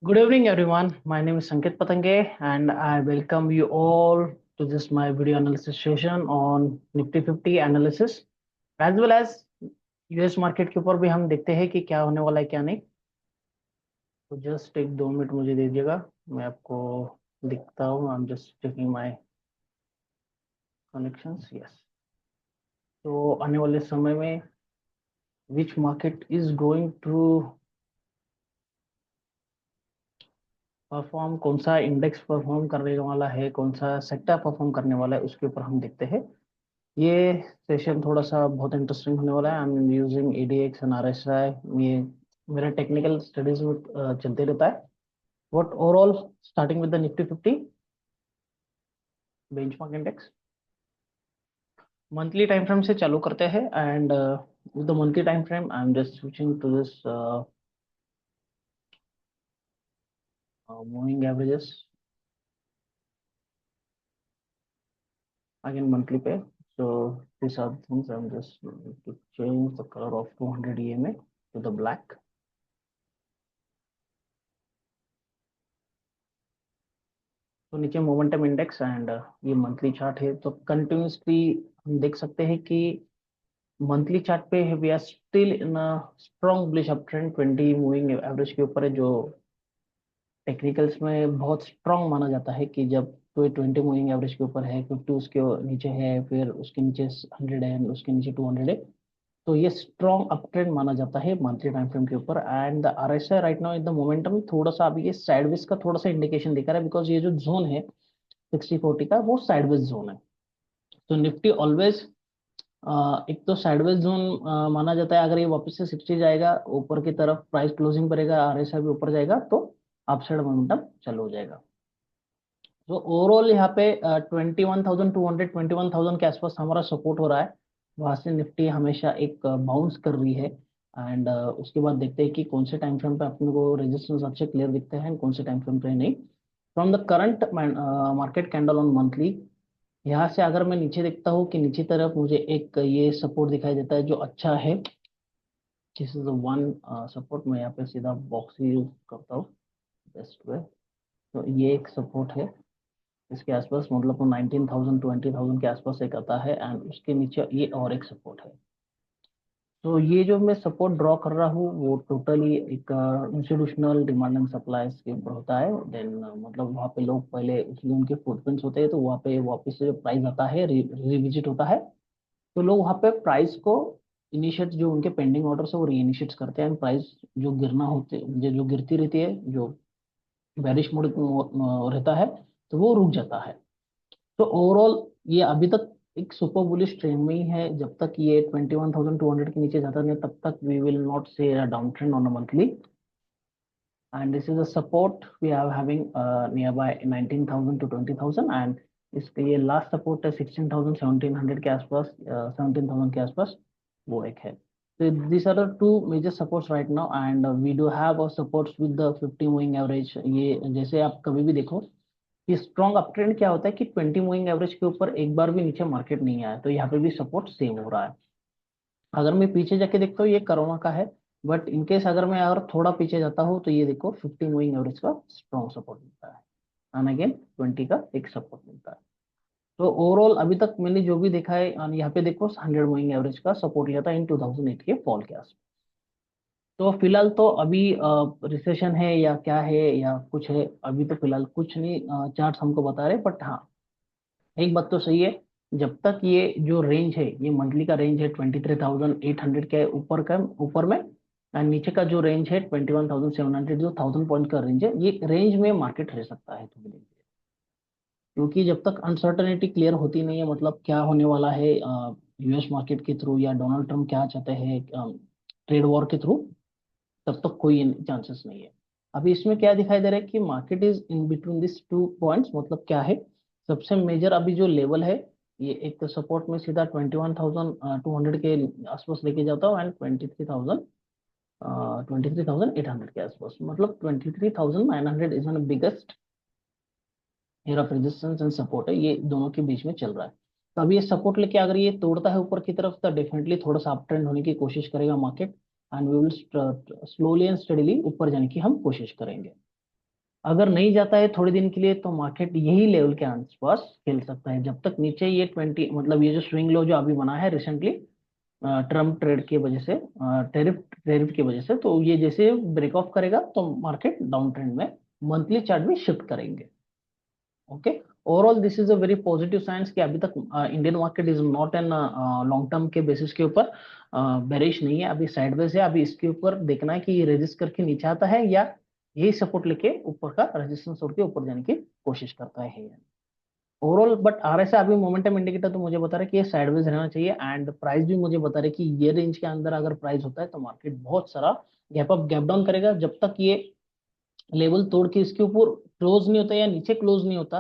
Good evening, everyone. My name is Sanket Patange, and I welcome you all to this my video analysis session on Nifty 50 analysis, as well as US market के ऊपर भी हम देखते हैं कि क्या होने वाला है क्या नहीं। तो जस्ट एक 2 मिनट मुझे दे दीजिएगा, मैं आपको दिखता हूँ। I am just checking my connections. Yes, तो आने वाले समय में which market is going to perform, कौन सा इंडेक्स परफॉर्म करने वाला है, कौन सा सेक्टर परफॉर्म करने वाला है, उसके ऊपर हम देखते हैं। ये सेशन थोड़ा सा बहुत इंटरेस्टिंग होने वाला है। I am using ADX and RSI. ये मेरा टेक्निकल स्टडीज में चलते रहता है। What overall, starting with the Nifty 50 benchmark index, monthly time frame से चालू करते हैं। And with the monthly time frame I am just switching to this moving averages again monthly पे। So these are things I'm just going to change the color of 200 EMA to the black. तो नीचे momentum index and ये monthly chart है। तो continuously हम देख सकते हैं कि मंथली चार्ट पे we are still in a strong bullish up trend. 20 moving average के ऊपर है, जो टेक्निकल्स में बहुत स्ट्रॉन्ग माना जाता है कि जब कोई 20 मूविंग एवरेज के ऊपर है, 50 उसके नीचे है, फिर उसके नीचे 100 है, उसके नीचे 200 है, तो ये स्ट्रॉन्ग अप ट्रेंड माना जाता है मंथली टाइम फ्रेम के ऊपर। And the RSI right now in the momentum थोड़ा सा अभी ये साइडवेज का थोड़ा सा इंडिकेशन दिखा रहा है, बिकॉज ये जो जोन है 60-40 का, वो साइडवेज जोन है। तो निफ्टी ऑलवेज एक तो साइडवेज जोन माना जाता है। अगर ये वापस से 60 जाएगा ऊपर की तरफ, प्राइस क्लोजिंग करेगा, आरएसआई भी ऊपर जाएगा, तो अपसाइड मोमेंटम चालू हो जाएगा। तो ओवरऑल यहाँ पे 21,200 21,000 के आसपास हमारा सपोर्ट हो रहा है। वहां से निफ्टी हमेशा एक बाउंस कर रही है। एंड उसके बाद देखते हैं कि कौन से टाइम फ्रेम पे अपने को रेजिस्टेंस अच्छे क्लियर दिखते हैं, कौन से टाइम फ्रेम पे नहीं। From the current market candle on monthly, यहाँ से अगर मैं नीचे देखता हूँ कि नीचे तरफ मुझे एक ये सपोर्ट दिखाई देता है जो अच्छा है। This is one support. मैं यहाँ पे सीधा बॉक्स यूज करता हूँ बेस्ट वे। तो ये एक सपोर्ट है, इसके आसपास मतलब 19,000 20,000 के आसपास एक आता है। एंड उसके नीचे ये और एक सपोर्ट है। तो ये जो मैं सपोर्ट ड्रॉ कर रहा हूँ वो टोटली एक इंस्टीट्यूशनल डिमांड एंड सप्लाई के ऊपर होता है। देन मतलब वहाँ पे लोग पहले उसमें उनके फुटप्रिंट्स होते हैं, तो वहाँ पे वापस से जो प्राइस आता है रिविजिट होता है, तो लोग वहाँ पे प्राइस को इनिशिएट, जो उनके पेंडिंग ऑर्डर है वो री इनिशिएट करते हैं। प्राइस जो गिरना होते जो गिरती रहती है, जो बेरिश मोड रहता है, तो वो रुक जाता है। तो ओवरऑल ये अभी तक एक सुपर बुलिश ट्रेंड में ही है। जब तक ये 21,200 के नीचे जाता नहीं, तब तक we will not see a down trend on a monthly. And this is a support we are having near by 19,000 to 20,000। And इसके ये लास्ट सपोर्ट है 16,000 1700 के आसपास, 17,000 के आसपास, वो एक है। So these are the two major supports right now, and we do have a supports with the 50 moving average। ये जैसे आप कभी भी देखो कि स्ट्रॉन्ग अप ट्रेंड क्या होता है कि 20 मूविंग एवरेज के ऊपर एक बार भी नीचे मार्केट नहीं आया, तो यहाँ पे भी सपोर्ट सेम हो रहा है। अगर मैं पीछे जाके देखता हूँ, ये कोरोना का है, बट इनकेस अगर मैं अगर थोड़ा पीछे जाता हूँ, तो ये देखो 50 मूविंग एवरेज का स्ट्रॉन्ग सपोर्ट मिलता है, एंड अगेन 20 का एक सपोर्ट मिलता है। तो ओवरऑल अभी तक मैंने जो भी देखा है, यहाँ पे देखो 100 मूविंग एवरेज का सपोर्ट लिया था इन 2008 के फॉल के आसपास। तो फिलहाल तो अभी रिसेशन है या क्या है या कुछ है, अभी तो फिलहाल कुछ नहीं चार्ट हमको बता रहे। बट हाँ, एक बात तो सही है, जब तक ये जो रेंज है, ये मंथली का रेंज है 23,800 के ऊपर में, एंड नीचे का जो रेंज है 21,700, जो 1,000 पॉइंट का रेंज है, ये रेंज में मार्केट रह सकता है थोड़ी देर। क्योंकि जब तक अनसर्टनिटी क्लियर होती नहीं है, मतलब क्या होने वाला है यूएस मार्केट के थ्रू, या डोनाल्ड ट्रम्प क्या चाहते हैं ट्रेड वॉर के थ्रू, तब तक कोई चांसेस नहीं है। अभी इसमें क्या दिखाई दे रहा है कि market is in between this 2 points. मतलब क्या है, सबसे मेजर अभी जो लेवल है, ये एक तो सपोर्ट में सीधा 21,200 के आसपास लेके जाता हूँ, एंड 23,800 के आसपास, मतलब 23,900 is one biggest air of resistance and support है, ये दोनों के बीच में चल रहा है। तो अभी ये सपोर्ट लेके अगर ये तोड़ता है ऊपर की तरफ, तो डेफिनेटली थोड़ा सा अप ट्रेंड होने की कोशिश करेगा market, and we will slowly and steadily ऊपर जाने की हम कोशिश करेंगे। अगर नहीं जाता है थोड़े दिन के लिए तो मार्केट यही लेवल के आसपास खेल सकता है, जब तक नीचे ये 20, मतलब ये जो स्विंग लो जो अभी बना है रिसेंटली ट्रम्प ट्रेड की वजह से, टैरिफ टैरिफ की वजह से, तो ये जैसे ब्रेक ऑफ करेगा तो मार्केट डाउन ट्रेंड में मंथली चार्ट में शिफ्ट करेंगे। Okay, overall this is a very positive science कि अभी तक Indian market is not an long term के बेसिस के ऊपर बेरिश नहीं है, अभी साइडवेज है। अभी इसके ऊपर देखना है कि ये रेजिस्ट करके नीचे आता है या यही सपोर्ट लेके ऊपर का रेजिस्टेंस तोड़ के ऊपर जाने की कोशिश करता है। ओवरऑल बट आरएसआई अभी मोमेंटम इंडिकेटर तो मुझे बता रहा है कि ये साइडवेज रहना चाहिए, एंड प्राइस भी मुझे बता रहे कि ये रेंज के अंदर अगर प्राइस होता है तो मार्केट बहुत सारा गैप अप गैप डाउन करेगा, जब तक ये लेवल तोड़ के इसके ऊपर क्लोज नहीं होता या नीचे क्लोज नहीं होता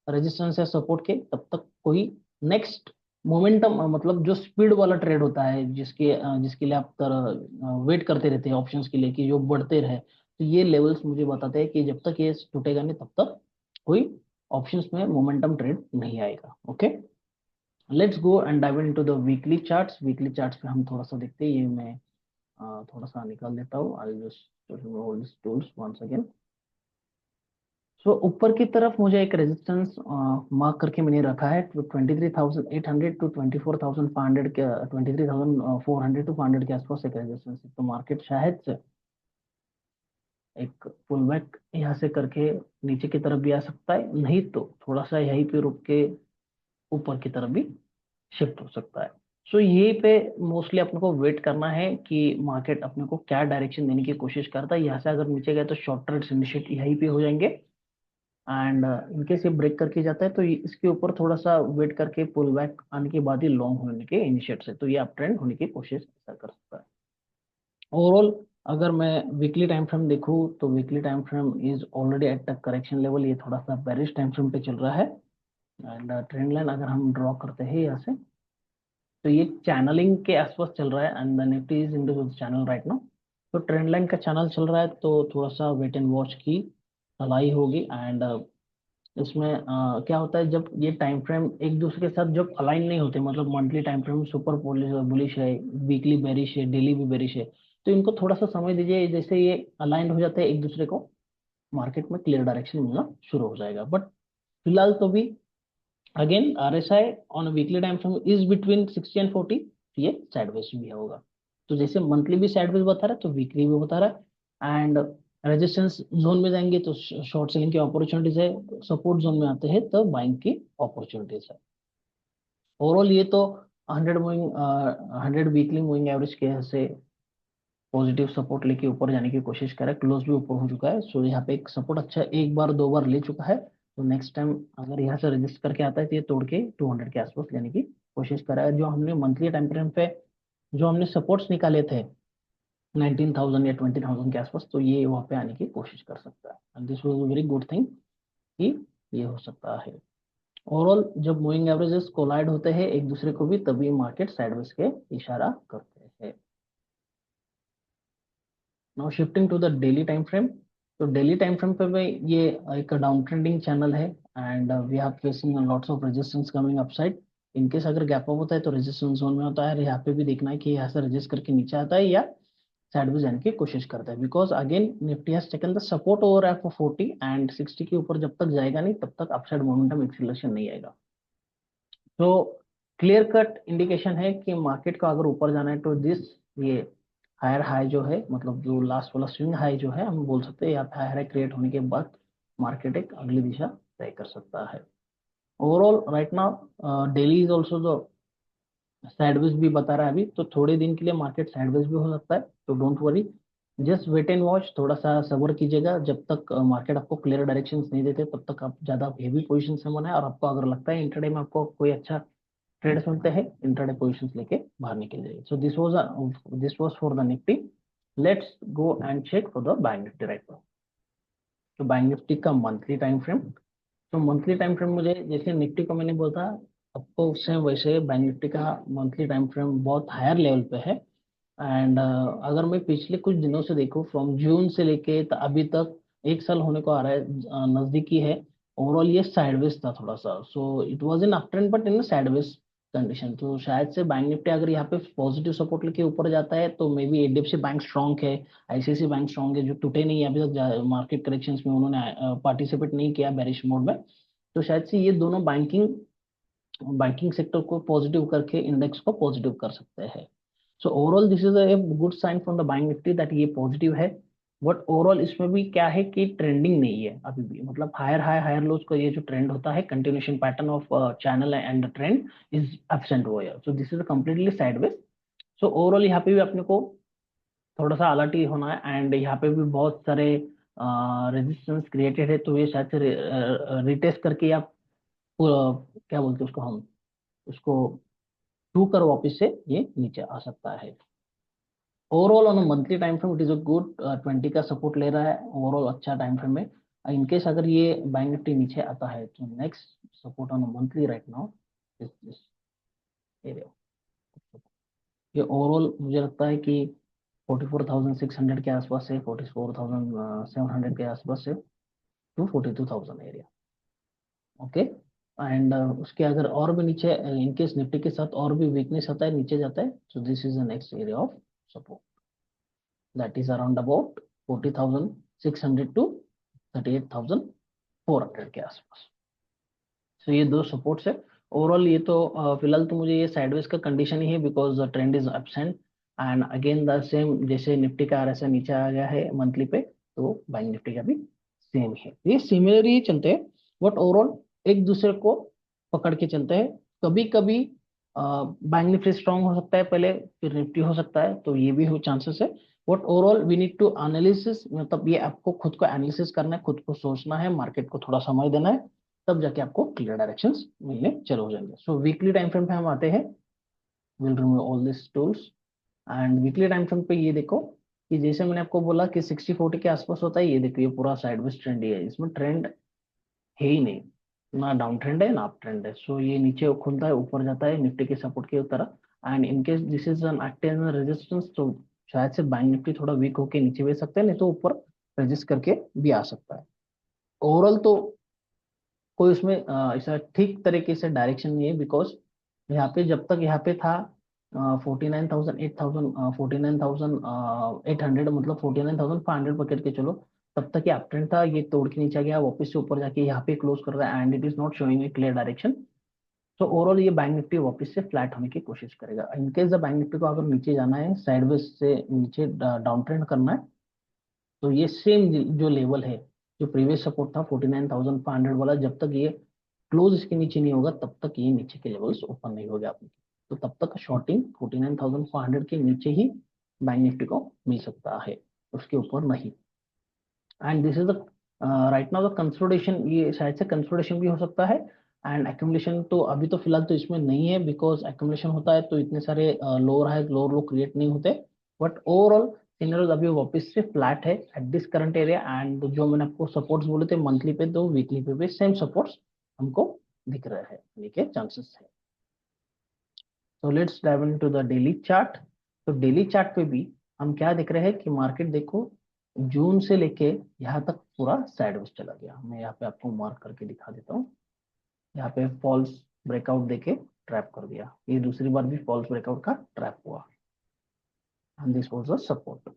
रेजिस्टेंस या सपोर्ट के, तब तक कोई नेक्स्ट मोमेंटम, मतलब जो स्पीड वाला ट्रेड होता है जिसके लिए आप वेट करते रहते हैं ऑप्शंस के लिए कि जो बढ़ते रहे, तो ये लेवल्स मुझे बताते हैं कि जब तक ये टूटेगा नहीं तब तक कोई ऑप्शंस में मोमेंटम ट्रेड नहीं आएगा। Okay, let's go and dive into the weekly charts. Weekly charts पे हम थोड़ा सा देखते हैं, ये मैं थोड़ा सा निकाल देता हूँ। I just hold this tools once again. So ऊपर की तरफ मुझे एक रेजिस्टेंस मार्क करके मैंने रखा है 23,800 टू 24,500 के, 23,400 टू 500 के आसपास एक रेजिस्टेंस है। तो मार्केट शायद से एक पुल बैक यहाँ से करके नीचे की तरफ भी आ सकता है, नहीं तो थोड़ा सा यहीं पे रुक के ऊपर की तरफ भी शिफ्ट हो सकता है। सो ये पे मोस्टली अपने को वेट करना है कि मार्केट अपने को क्या डायरेक्शन देने की कोशिश करता है। यहाँ से अगर नीचे गए तो शॉर्ट ट्रेड्स इनिशिएट यहीं पे हो जाएंगे, एंड इनकेस ये ब्रेक करके जाता है तो इसके ऊपर थोड़ा सा वेट करके पुल बैक आने के बाद ही लॉन्ग होने के इनिशिएट से तो ये अप ट्रेंड होने की कोशिश ऐसा कर सकता है। ओवरऑल अगर मैं वीकली टाइम फ्रेम देखूँ तो weekly time frame is already at the correction level, ये थोड़ा सा बेरिश टाइम फ्रेम पे चल रहा है। एंड ट्रेंड लाइन अगर हम ड्रॉ करते हैं यहाँ से तो ये चैनलिंग के आसपास चल रहा है, and the Nifty is into the channel right now. तो ट्रेंड लाइन का चैनल चल रहा है तो थोड़ा सा वेट एंड वॉच की भलाई होगी। एंड इसमें क्या होता है जब ये टाइम फ्रेम एक दूसरे के साथ जब अलाइन नहीं होते, मतलब monthly time frame super bullish है, वीकली बेरिश है, डेली भी बेरिश है, तो इनको थोड़ा सा समय दीजिए, जैसे ये अलाइन हो जाते हैं एक दूसरे को मार्केट में क्लियर डायरेक्शन मिलना शुरू हो जाएगा। बट फिलहाल तो भी again RSI on weekly time frame is between 60 and 40, ये साइडवेज भी होगा। तो जैसे मंथली भी साइडवेज बता रहा है तो वीकली भी बता रहा है। एंड रेजिस्टेंस जोन में जाएंगे तो शॉर्ट सेलिंग की अपॉर्चुनिटीज है, सपोर्ट जोन में आते हैं तो बाइंग की अपॉर्चुनिटीज है। ओवरऑल ये तो 100 वीकली मूविंग एवरेज के से पॉजिटिव सपोर्ट लेके ऊपर जाने की कोशिश कर रहा है, क्लोज भी ऊपर हो चुका है। सो यहाँ पे एक सपोर्ट अच्छा एक बार दो बार ले चुका है, तो नेक्स्ट टाइम अगर यहाँ से रजिस्ट करके आता है तो ये तोड़ के 200 के आसपास लेने की कोशिश कर रहा है। जो हमने मंथली टाइम फ्रेम पे जो हमने सपोर्ट्स निकाले थे 19,000 या 20,000 के आसपास, तो ये वहाँ पे आने की कोशिश कर सकता है, and this was a very good thing कि ये हो सकता है। ओवरऑल जब मूविंग एवरेजेस कोलाइड होते हैं एक दूसरे को भी तभी मार्केट साइडवेज के इशारा करते हैं। Now shifting to the daily time frame. तो डेली टाइम फ्रेम पे भी ये एक डाउन ट्रेंडिंग चैनल है, and we are facing lots of resistance coming upside. In case अगर गैप अप होता है तो रेजिस्टेंस जोन में होता है, यहाँ पे भी देखना है कि यहाँ से रजिस्ट करके नीचे आता है या साइडवेज जाने की कोशिश करता है, because again Nifty has taken the support over F 40 and 60 के ऊपर जब तक जाएगा नहीं तब तक अपसाइड मोमेंटम एक्सीलरेशन नहीं आएगा। तो क्लियर कट इंडिकेशन है कि मार्केट को अगर ऊपर जाना है तो दिस ये हायर हाई जो है, मतलब जो लास्ट वाला स्विंग हाई जो है हम बोल सकते हैं, या हायर हाई क्रिएट होने के बाद मार्केट एक अगली दिशा तय कर सकता है। Overall right now daily is also जो साइडवेज भी बता रहा है अभी, तो थोड़े दिन के लिए मार्केट साइडवेज भी हो सकता है, तो don't worry, just wait and watch, थोड़ा सा सब्र कीजिएगा। जब तक मार्केट आपको क्लियर डायरेक्शंस नहीं देते तब तक आप ज्यादा हेवी पोजीशन से मनाए, और आपको अगर लगता है इंटरडे में आपको कोई अच्छा ट्रेड्स मिलते हैं इंटरडे पोजीशंस लेके बाहर निकल जाइए। So this was for the Nifty. Let's go and check for the bank Nifty right now. तो बैंक निफ्टी का मंथली टाइम फ्रेम, तो मंथली टाइम फ्रेम मुझे जैसे निफ्टी को मैंने बोला आपको उससे वैसे बैंक निफ्टी का मंथली टाइम फ्रेम बहुत हायर लेवल पे है। एंड अगर मैं पिछले कुछ दिनों से देखूं फ्रॉम जून से लेके अभी तक एक साल होने को आ रहा है, नजदीकी है। ओवरऑल ये साइडवेज था थोड़ा सा, so it was in up trend but in sideways condition, तो शायद से बैंक निफ्टी अगर यहाँ पे पॉजिटिव सपोर्ट लेके ऊपर जाता है तो may be HDFC bank strong है, आईसीआईसी बैंक स्ट्रांग है, जो टूटे नहीं है अभी तक मार्केट करेक्शंस में, उन्होंने पार्टिसिपेट नहीं किया बेरिश मोड में। तो शायद से ये दोनों बैंकिंग बैंकिंग सेक्टर को पॉजिटिव करके इंडेक्स को पॉजिटिव कर सकते हैं। So overall this is a good sign from the bank Nifty that ये पॉजिटिव है। बट ओवरऑल इसमें भी क्या है कि ट्रेंडिंग नहीं है अभी भी, मतलब हायर हाई हायर लोज का ये जो ट्रेंड होता है, continuation pattern of channel and trend is absent over here, so this is completely sideways. So overall यहाँ पे भी अपने को थोड़ा सा अलर्ट ही होना है, एंड यहाँ पे भी बहुत सारे रेजिस्टेंस क्रिएटेड है, तो ये शायद से रिटेस्ट करके या क्या बोलते हैं उसको हम, उसको टू कर वापस से ये नीचे आ सकता है। Overall on monthly time frame it is a good, 20 का सपोर्ट ले रहा है ओवरऑल, अच्छा टाइम फ्रेम में। इनकेस अगर ये बैंक निफ्टी नीचे आता है तो next support on monthly right now is this area. ये ओवरऑल मुझे लगता है कि 44,600 के आसपास से 44,700 के आसपास से टू 42,000 एरिया। ओके, एंड उसके अगर और भी नीचे इनकेस निफ्टी के साथ और भी वीकनेस आता है, नीचे जाता है, तो this is the next area of support, that is around about 40,600 to 38,400 के आसपास। तो ये दो सपोर्ट्स है ओवरऑल। ये तो फिलहाल तो मुझे ये साइडवेज का कंडीशन ही है, because the trend is absent, and again the same, जैसे निफ्टी का आरएसआई नीचे आ गया है मंथली पे, तो बैंक निफ्टी का भी सेम है, ये सिमिलर ही चलते हैं, बट ओवरऑल एक दूसरे को पकड़ के चलते हैं। कभी कभी बैंक निफ्टी स्ट्रांग हो सकता है पहले, फिर निफ्टी हो सकता है, तो ये भी हो चांसेस है। But overall we need to analysis, मतलब ये आपको खुद को एनालिसिस करना है, खुद को सोचना है, मार्केट को थोड़ा समय देना है, तब जाके आपको क्लियर डायरेक्शंस मिलने चालू हो जाएंगे। सो वीकली टाइम फ्रेम पे हम आते हैं, will remove all this tools, and weekly time frame पे ये देखो कि जैसे मैंने आपको बोला कि 60-40 के आसपास होता है, ये देखो ये पूरा साइडवेज ट्रेंड ही है, इसमें ट्रेंड है ही नहीं, ना डाउन ट्रेंड है ना अप ट्रेंड है। सो ये नीचे खुलता है ऊपर जाता है निफ्टी के सपोर्ट की तरह, and in case this is an act as resistance, तो शायद से बैंक निफ्टी थोड़ा वीक होके नीचे भी सकते हैं, नहीं तो ऊपर रेजिस्ट करके भी आ सकता है। ओवरऑल तो कोई उसमें ऐसा ठीक तरीके से डायरेक्शन नहीं है, बिकॉज यहाँ पे जब तक यहाँ पे था 49,800 मतलब 49,500 पकड़ के चलो, तब तक ये अप ट्रेंड था, ये तोड़ के नीचे गया वापस से ऊपर जाके यहाँ पे क्लोज कर रहा है, and it is not showing A clear direction. तो ओवरऑल ये बैंक निफ्टी वापस से फ्लैट होने की कोशिश करेगा। इनकेस द बैंक निफ्टी को अगर नीचे जाना है, साइडवेज से नीचे डाउन ट्रेंड करना है, तो ये सेम जो लेवल है, जो प्रीवियस सपोर्ट था 49,500 वाला, जब तक ये क्लोज इसके नीचे नहीं होगा तब तक ये नीचे के लेवल्स ओपन नहीं होगा आपके, तो तब तक शॉर्टिंग 49,500 के नीचे ही बैंक निफ्टी को मिल सकता है, उसके ऊपर नहीं। And this is the right now the consolidation, ये शायद से कंसोलिडेशन भी हो सकता है, एंड एक्यूमुलेशन तो अभी तो फिलहाल तो इसमें नहीं है, बिकॉज एक्यूमुलेशन होता है तो इतने सारे लोअर हाई लोअर लो क्रिएट नहीं होते। बट ओवरऑल सिनेरियोज अभी वापस से फ्लैट है at this current area, and जो मैंने आपको सपोर्ट्स बोले थे मंथली पे, तो वीकली पे भी सेम सपोर्ट्स हमको दिख रहे हैं, देखिए चांसेस है। तो let's dive into the daily chart. तो डेली चार्ट पे भी हम क्या देख रहे हैं कि मार्केट देखो जून से लेके यहाँ तक पूरा साइडवेज चला गया। मैं यहाँ पे आपको मार्क करके दिखा देता हूँ, यहाँ पे फॉल्स ब्रेकआउट देके ट्रैप कर दिया, ये दूसरी बार भी फॉल्स ब्रेकआउट का ट्रैप हुआ, and this was the support.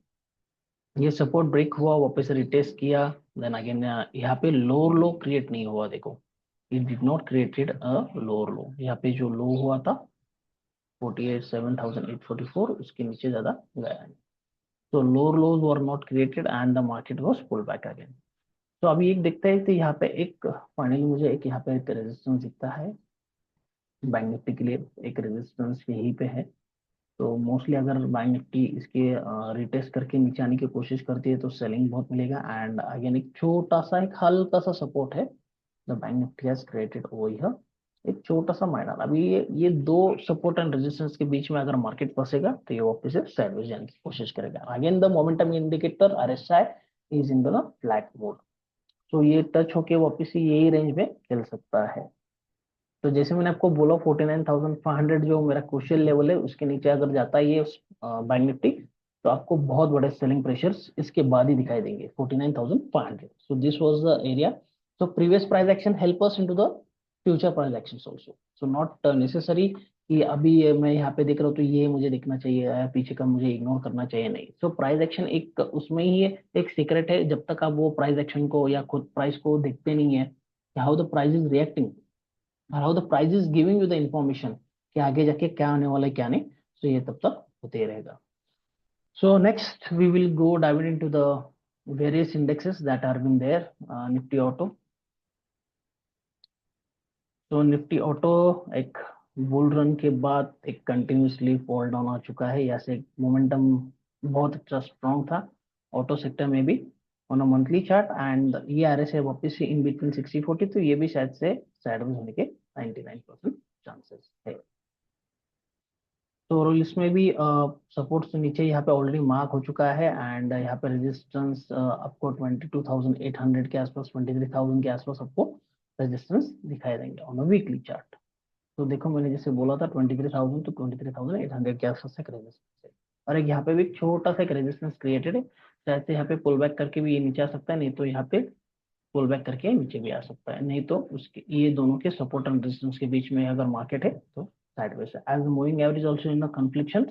ये सपोर्ट ब्रेक हुआ, वापस रिटेस्ट किया, देन अगेन यहाँ पे लोअर लो क्रिएट नहीं हुआ, देखो it did not created a lower लो, यहाँ पे जो लो हुआ था 47,844, उसके नीचे ज्यादा गया नहीं, तो lower lows were not created and the market was pull back again. तो अभी एक देखते हैं, तो यहाँ पे एक फाइनली मुझे एक यहाँ पे एक रेजिस्टेंस दिखता है बैंक निफ्टी के लिए, एक रेजिस्टेंस यहीं पे है। तो मोस्टली अगर बैंक निफ्टी इसके रिटेस्ट करके नीचे आने की कोशिश करती है तो सेलिंग बहुत मिलेगा, एंड अगेन एक छोटा सा एक हल्का सा सपोर्ट है the bank Nifty has created over here, एक छोटा सा माइनर। अभी ये दो सपोर्ट एंड रेजिस्टेंस के बीच में अगर मार्केट फंसेगा तो ये वापस से साइडवेज जाने की कोशिश करेगा। Again the momentum indicator RSI is in the flat mode, तो ये टच होके वापस से यही रेंज में चल सकता है। तो जैसे मैंने आपको बोला 49,500 जो मेरा क्रूशियल लेवल है, उसके नीचे अगर जाता है ये बैंक निफ्टी, तो आपको बहुत बड़े सेलिंग प्रेशर्स इसके बाद ही दिखाई देंगे 49,500। सो this was the area. So previous price action help us into the future price actions also. So not necessary कि अभी ये मैं यहाँ पे देख रहा हूँ तो ये मुझे देखना चाहिए या पीछे का मुझे इग्नोर करना चाहिए, नहीं। सो प्राइस एक्शन एक उसमें ही है, एक सीक्रेट है, जब तक आप वो प्राइस एक्शन को या खुद प्राइस को देखते नहीं है कि how the price is reacting, how the price is giving you the information कि आगे जाके क्या आने वाला है क्या नहीं, तो ये तब तक होते ही रहेगा। So next we will go diving into the various indexes that are been there, Nifty Auto. तो निफ्टी ऑटो एक बुल रन के बाद एक कंटिन्यूसली फॉल डाउन आ चुका है, यहाँ से मोमेंटम बहुत अच्छा स्ट्रॉन्ग था ऑटो सेक्टर में भी on a monthly chart, and ये आ रहे से वापस से इन बिटवीन 60-40, तो ये भी शायद से साइडवेज होने के 99% चांसेस है। तो और इसमें भी सपोर्ट से नीचे यहाँ पे ऑलरेडी मार्क हो चुका है, एंड यहाँ पे रेजिस्टेंस आपको 22,800 के आसपास, 23,000 के आसपास आपको रेजिस्टेंस दिखाई देंगे ऑन अ वीकली चार्ट। तो देखो मैंने जैसे बोला था 23,000 तो 23,800 के आसपास एक रेजिस्टेंस है, और एक यहाँ पे भी एक छोटा सा एक रेजिस्टेंस क्रिएटेड है, शायद से यहाँ पे पुल बैक करके भी ये नीचे आ सकता है, नहीं तो यहाँ पे पुल बैक करके नीचे भी आ सकता है, नहीं तो उसके ये दोनों के सपोर्ट एंड रेजिस्टेंस के बीच में अगर मार्केट है तो साइडवेज है। As moving average also in confliction,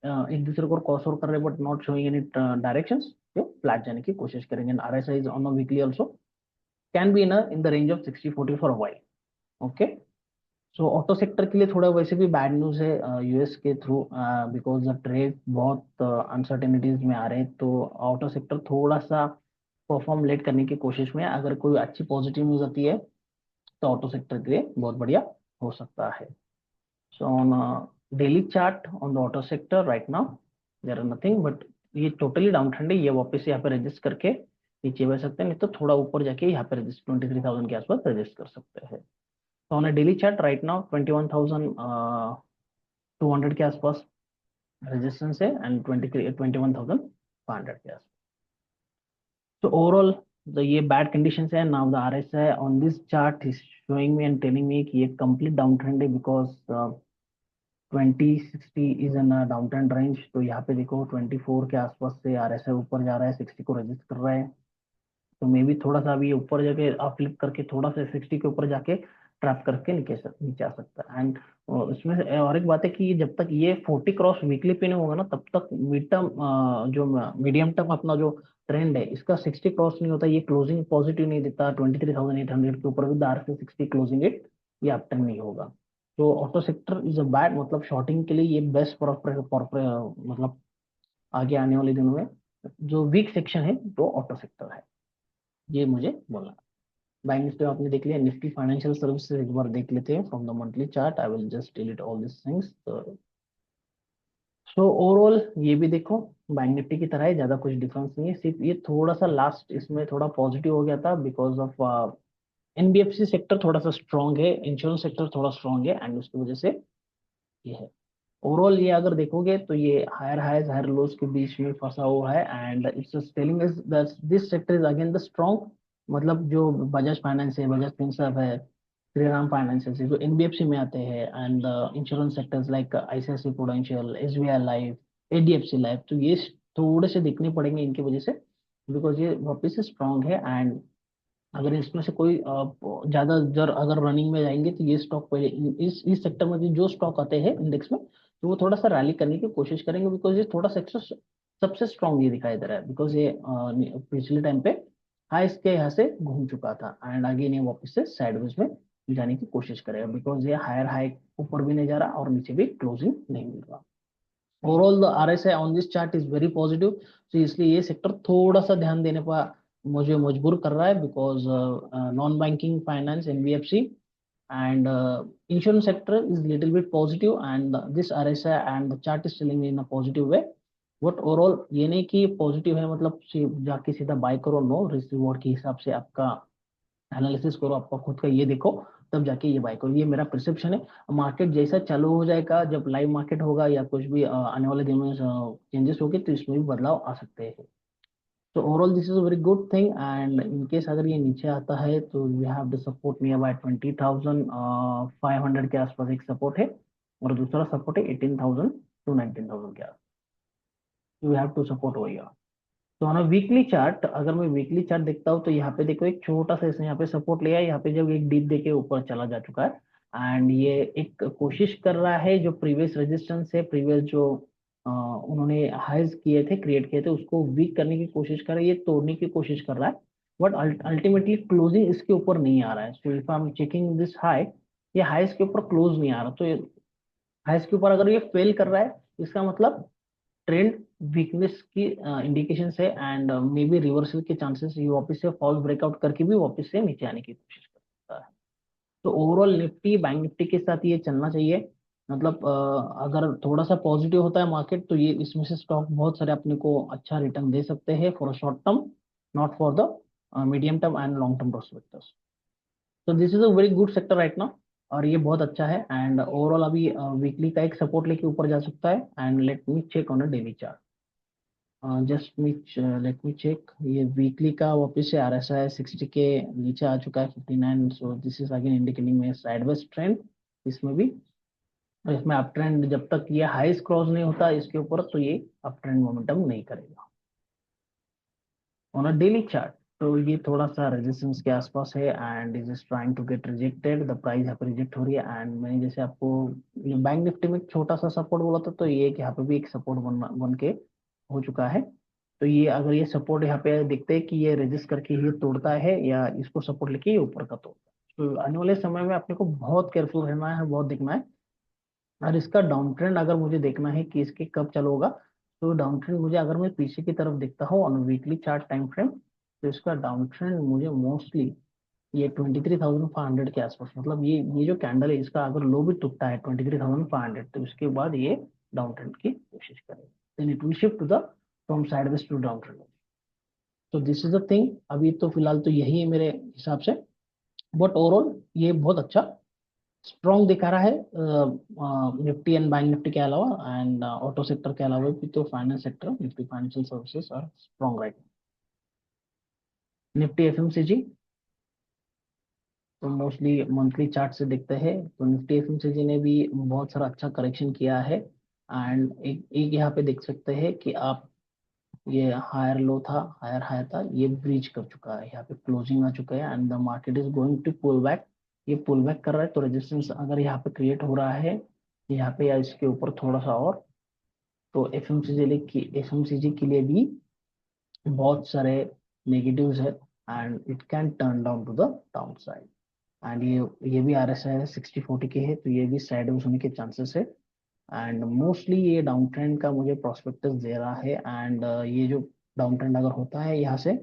एक दूसरे को क्रॉस ओवर कर रहे but not showing any directions, जो फ्लैट जाने की कोशिश करेंगे। RSI is on a weekly also can be in the range of 60-40 for a while. Okay, so auto sector के लिए थोड़ा वैसे भी बैड न्यूज है यूएस के थ्रू, बिकॉज द ट्रेड बहुत अनसर्टेनिटीज में आ रहे हैं, तो ऑटो सेक्टर थोड़ा सा परफॉर्म लेट करने की कोशिश में है। अगर कोई अच्छी पॉजिटिव न्यूज आती है तो ऑटो सेक्टर के लिए बहुत बढ़िया हो सकता है। So on daily chart on the auto sector right now there are nothing but, ये टोटली डाउन ट्रेंड है, ये वापस यहाँ पे रजिस्ट करके नीचे बह सकते हैं, नहीं तो थोड़ा ऊपर जाके यहाँ पे रजिस्ट 23,000 के आसपास रजिस्ट कर सकते हैं। तो on a daily chart right now 21,200 के आसपास रेजिस्टेंस है, एंड 21,500 के आसपास। तो ओवरऑल तो ये बैड कंडीशन है नाउ, द आरएस है on this chart is showing me and telling me कि ये कंप्लीट डाउन ट्रेंड है, because 2060 is an down trend range. तो यहाँ पे देखो 24 के आसपास से आरएस है ऊपर जा रहा है, 60 को रजिस्ट कर रहा है, तो मे भी थोड़ा सा अभी ऊपर जाके फ्लिप करके थोड़ा सा 60 के ऊपर जाके ट्रैप करके नीचे आ सकता है। एंड इसमें से और एक बात है कि जब तक ये 40 क्रॉस वीकली पे नहीं होगा ना, तब तक मिड टर्म जो मीडियम टर्म अपना जो ट्रेंड है इसका 60 क्रॉस नहीं होता, ये क्लोजिंग पॉजिटिव नहीं देता 23,800 के ऊपर, विद आर से 60 क्लोजिंग इट, ये अप टर्न नहीं होगा। तो auto sector is a bad, मतलब शॉर्टिंग के लिए ये बेस्ट मतलब आगे आने वाले दिनों में जो वीक सेक्शन है तो ऑटो सेक्टर है, ये मुझे बोलना है। बैंक निफ्टी आपने देख लिया, निफ्टी फाइनेंशियल सर्विसेज एक बार देख लेते हैं from the monthly chart, I will just delete all this things. So overall ये भी देखो बैंक निफ्टी की तरह है, ज्यादा कुछ डिफरेंस नहीं है, सिर्फ ये थोड़ा सा लास्ट इसमें थोड़ा पॉजिटिव हो गया था बिकॉज ऑफ एनबीएफसी सेक्टर थोड़ा सा स्ट्रांग है, इंश्योरेंस सेक्टर थोड़ा स्ट्रांग है, एंड उसकी वजह से ये है। ओवरऑल ये अगर देखोगे तो ये हायर हाइज हायर लोज के बीच में फंसा हुआ है, and it's telling us that this sector is again the strong, मतलब जो बजाज फाइनेंस है, बजाज फिनसर्व है, श्रीराम फाइनेंस है, जो एनबीएफसी में आते हैं, and insurance sectors like ICICI Prudential, SBI life, HDFC life, तो ये थोड़े से देखने पड़ेंगे इनकी वजह से, बिकॉज ये वापस से स्ट्रॉन्ग है। एंड अगर इसमें से कोई ज्यादा जर अगर रनिंग में जाएंगे तो ये स्टॉक पहले इस सेक्टर में भी जो स्टॉक आते हैं इंडेक्स में, तो वो थोड़ा सा रैली करने की कोशिश करेंगे, बिकॉज ये थोड़ा सेक्टर सबसे स्ट्रांग ये दिखाई दे रहा है, बिकॉज ये पिछले टाइम पे हाई के यहाँ से घूम चुका था, एंड आगे ये वापस से साइडवेज में जाने की कोशिश करेगा, बिकॉज ये हायर हाई ऊपर भी नहीं जा रहा और नीचे भी क्लोजिंग नहीं मिल रहा। Overall the RSI on this chart is very positive, तो इसलिए ये सेक्टर थोड़ा सा ध्यान देने पर मुझे मजबूर कर रहा है, because non banking finance NBFC and insurance sector is little bit positive, and this RSI and the chart is selling in a positive way, but overall ये नहीं कि पॉजिटिव है मतलब जाके सीधा बाय करो, नो, रिस्क रिवॉर्ड के हिसाब से आपका एनालिसिस करो, आपका खुद का ये देखो, तब जाके ये बाय करो, ये मेरा परसेप्शन है। मार्केट जैसा चालू हो जाएगा, जब लाइव मार्केट होगा या कुछ भी आने वाले दिनों में चेंजेस होंगे, तो इसमें भी बदलाव आ सकते हैं। तो overall this is a very good thing, and in case अगर ये नीचे आता है तो we have the support near by 20,500 के आसपास एक सपोर्ट है, और दूसरा सपोर्ट है 18,000 टू 19,000 के आसपास, we have to support over here. तो ऑन वीकली चार्ट अगर मैं वीकली चार्ट देखता हूँ तो यहाँ पे देखो एक छोटा सा इसने यहाँ पे सपोर्ट लिया है, यहाँ पे जब एक डीप देके ऊपर चला जा चुका है, एंड ये एक कोशिश कर रहा है जो प्रीवियस रेजिस्टेंस है, प्रीवियस जो उन्होंने हाइज किए थे, क्रिएट किए थे, उसको वीक करने की कोशिश कर रहा है, ये तोड़ने की कोशिश कर रहा है, बट अल्टीमेटली क्लोजिंग इसके ऊपर नहीं आ रहा है। So if I am checking this high, ये हाइस के ऊपर क्लोज नहीं आ रहा, तो हाइस के ऊपर अगर ये फेल कर रहा है, इसका मतलब ट्रेंड वीकनेस की इंडिकेशन है, एंड मे बी रिवर्सल के चांसेस, ये वापस से फॉल्स ब्रेकआउट करके भी वापस से नीचे आने की कोशिश कर सकता है। तो ओवरऑल निफ्टी, बैंक निफ्टी के साथ ये चलना चाहिए। मतलब अगर थोड़ा सा पॉजिटिव होता है मार्केट, तो ये इसमें से स्टॉक बहुत सारे अपने को अच्छा रिटर्न दे सकते हैं for short term, not for the medium term and long term prospectus. तो this is a very good sector right now, और ये बहुत अच्छा है, एंड ओवरऑल अभी वीकली का एक सपोर्ट लेके ऊपर जा सकता है। And let me check on a daily chart, just me let me check. ये वीकली का वापस से RSI 60 के नीचे आ चुका है, 59। सो दिस इज अगेन इंडिकेटिंग में साइडवेज ट्रेंड इसमें भी। और इसमें अप ट्रेंड जब तक ये हाईस क्रॉस नहीं होता इसके ऊपर, तो ये अप ट्रेंड मोमेंटम नहीं करेगा ऑन अ डेली चार्ट। तो ये थोड़ा सा रेजिस्टेंस के आसपास है, and is is trying to get rejected, the price यहाँ पे रिजेक्ट हो रही है। एंड मैंने जैसे आपको बैंक निफ्टी में एक छोटा सा सपोर्ट बोला था, तो ये यहाँ पे भी एक सपोर्ट बन के हो चुका है। तो ये अगर ये सपोर्ट यहाँ पे देखते हैं कि ये रेजिस्ट करके ये तोड़ता है, या इसको सपोर्ट लेके ये ऊपर का तोड़ता है, तो आने वाले समय में अपने को बहुत केयरफुल रहना है, बहुत देखना है। और इसका डाउन ट्रेंड अगर मुझे देखना है कि इसके कब चालू होगा, तो डाउन ट्रेंड मुझे, अगर मैं पीछे की तरफ देखता हूँ on weekly chart time frame, तो इसका डाउन ट्रेंड मुझे मोस्टली ये 23,500 के आसपास, मतलब ये जो कैंडल है, इसका अगर लो भी टूटता है 23,500, तो इसके बाद ये डाउन ट्रेंड की कोशिश करेगा, then it will shift to the from sideways to down trend. तो दिस इज द थिंग, अभी तो फिलहाल तो यही है मेरे हिसाब से। बट ओवरऑल ये बहुत अच्छा स्ट्रॉन्ग दिखा रहा है, निफ्टी एंड बैंक निफ्टी के अलावा, एंड ऑटो सेक्टर के अलावा भी, तो finance sector, Nifty financial services और स्ट्रॉन्ग राइट। निफ्टी एफएमसीजी, तो मोस्टली मंथली चार्ट से देखते हैं, तो निफ्टी एफएमसीजी ने भी बहुत सारा अच्छा करेक्शन किया है। एंड एक यहाँ पे देख सकते हैं कि आप, ये हायर लो था, हायर हाई था, ये ब्रीच कर चुका है, यहाँ पे क्लोजिंग आ चुका है, and the market is going to pull back. ये पुल बैक कर रहा है, तो रेजिस्टेंस अगर यहाँ पे क्रिएट हो रहा है यहाँ पे, या इसके ऊपर थोड़ा सा और, तो एफएमसीजी के लिए भी बहुत सारे नेगेटिव्स है, and it can turn down to the down side. And ये भी RSI 60-40 के है, तो ये भी साइडवेज होने के चांसेस है। एंड मोस्टली ये डाउन ट्रेंड का मुझे प्रोस्पेक्टस दे रहा है, एंड ये जो डाउन ट्रेंड अगर होता है यहाँ से,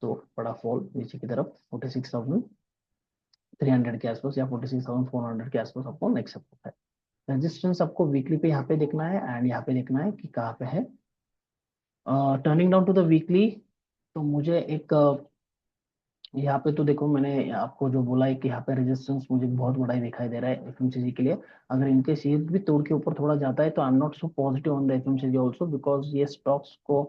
तो बड़ा फॉल नीचे की तरफ 46,300 के आसपास, या 46,400 के आसपास आपको नेक्स्ट सपोर्ट है। रेजिस्टेंस आपको वीकली पे यहाँ पे देखना है, एंड यहाँ पे देखना है कि कहाँ पे है। Turning down to the weekly, तो मुझे एक यहाँ पे तो देखो, मैंने आपको जो बोला है कि यहाँ पे रेजिस्टेंस मुझे बहुत बड़ा ही दिखाई दे रहा है एफएमसीजी के लिए। अगर इनके सीरीज भी तोड़ के ऊपर थोड़ा जाता है, तो आई am not so positive on the FMCG also, because ये स्टॉक्स को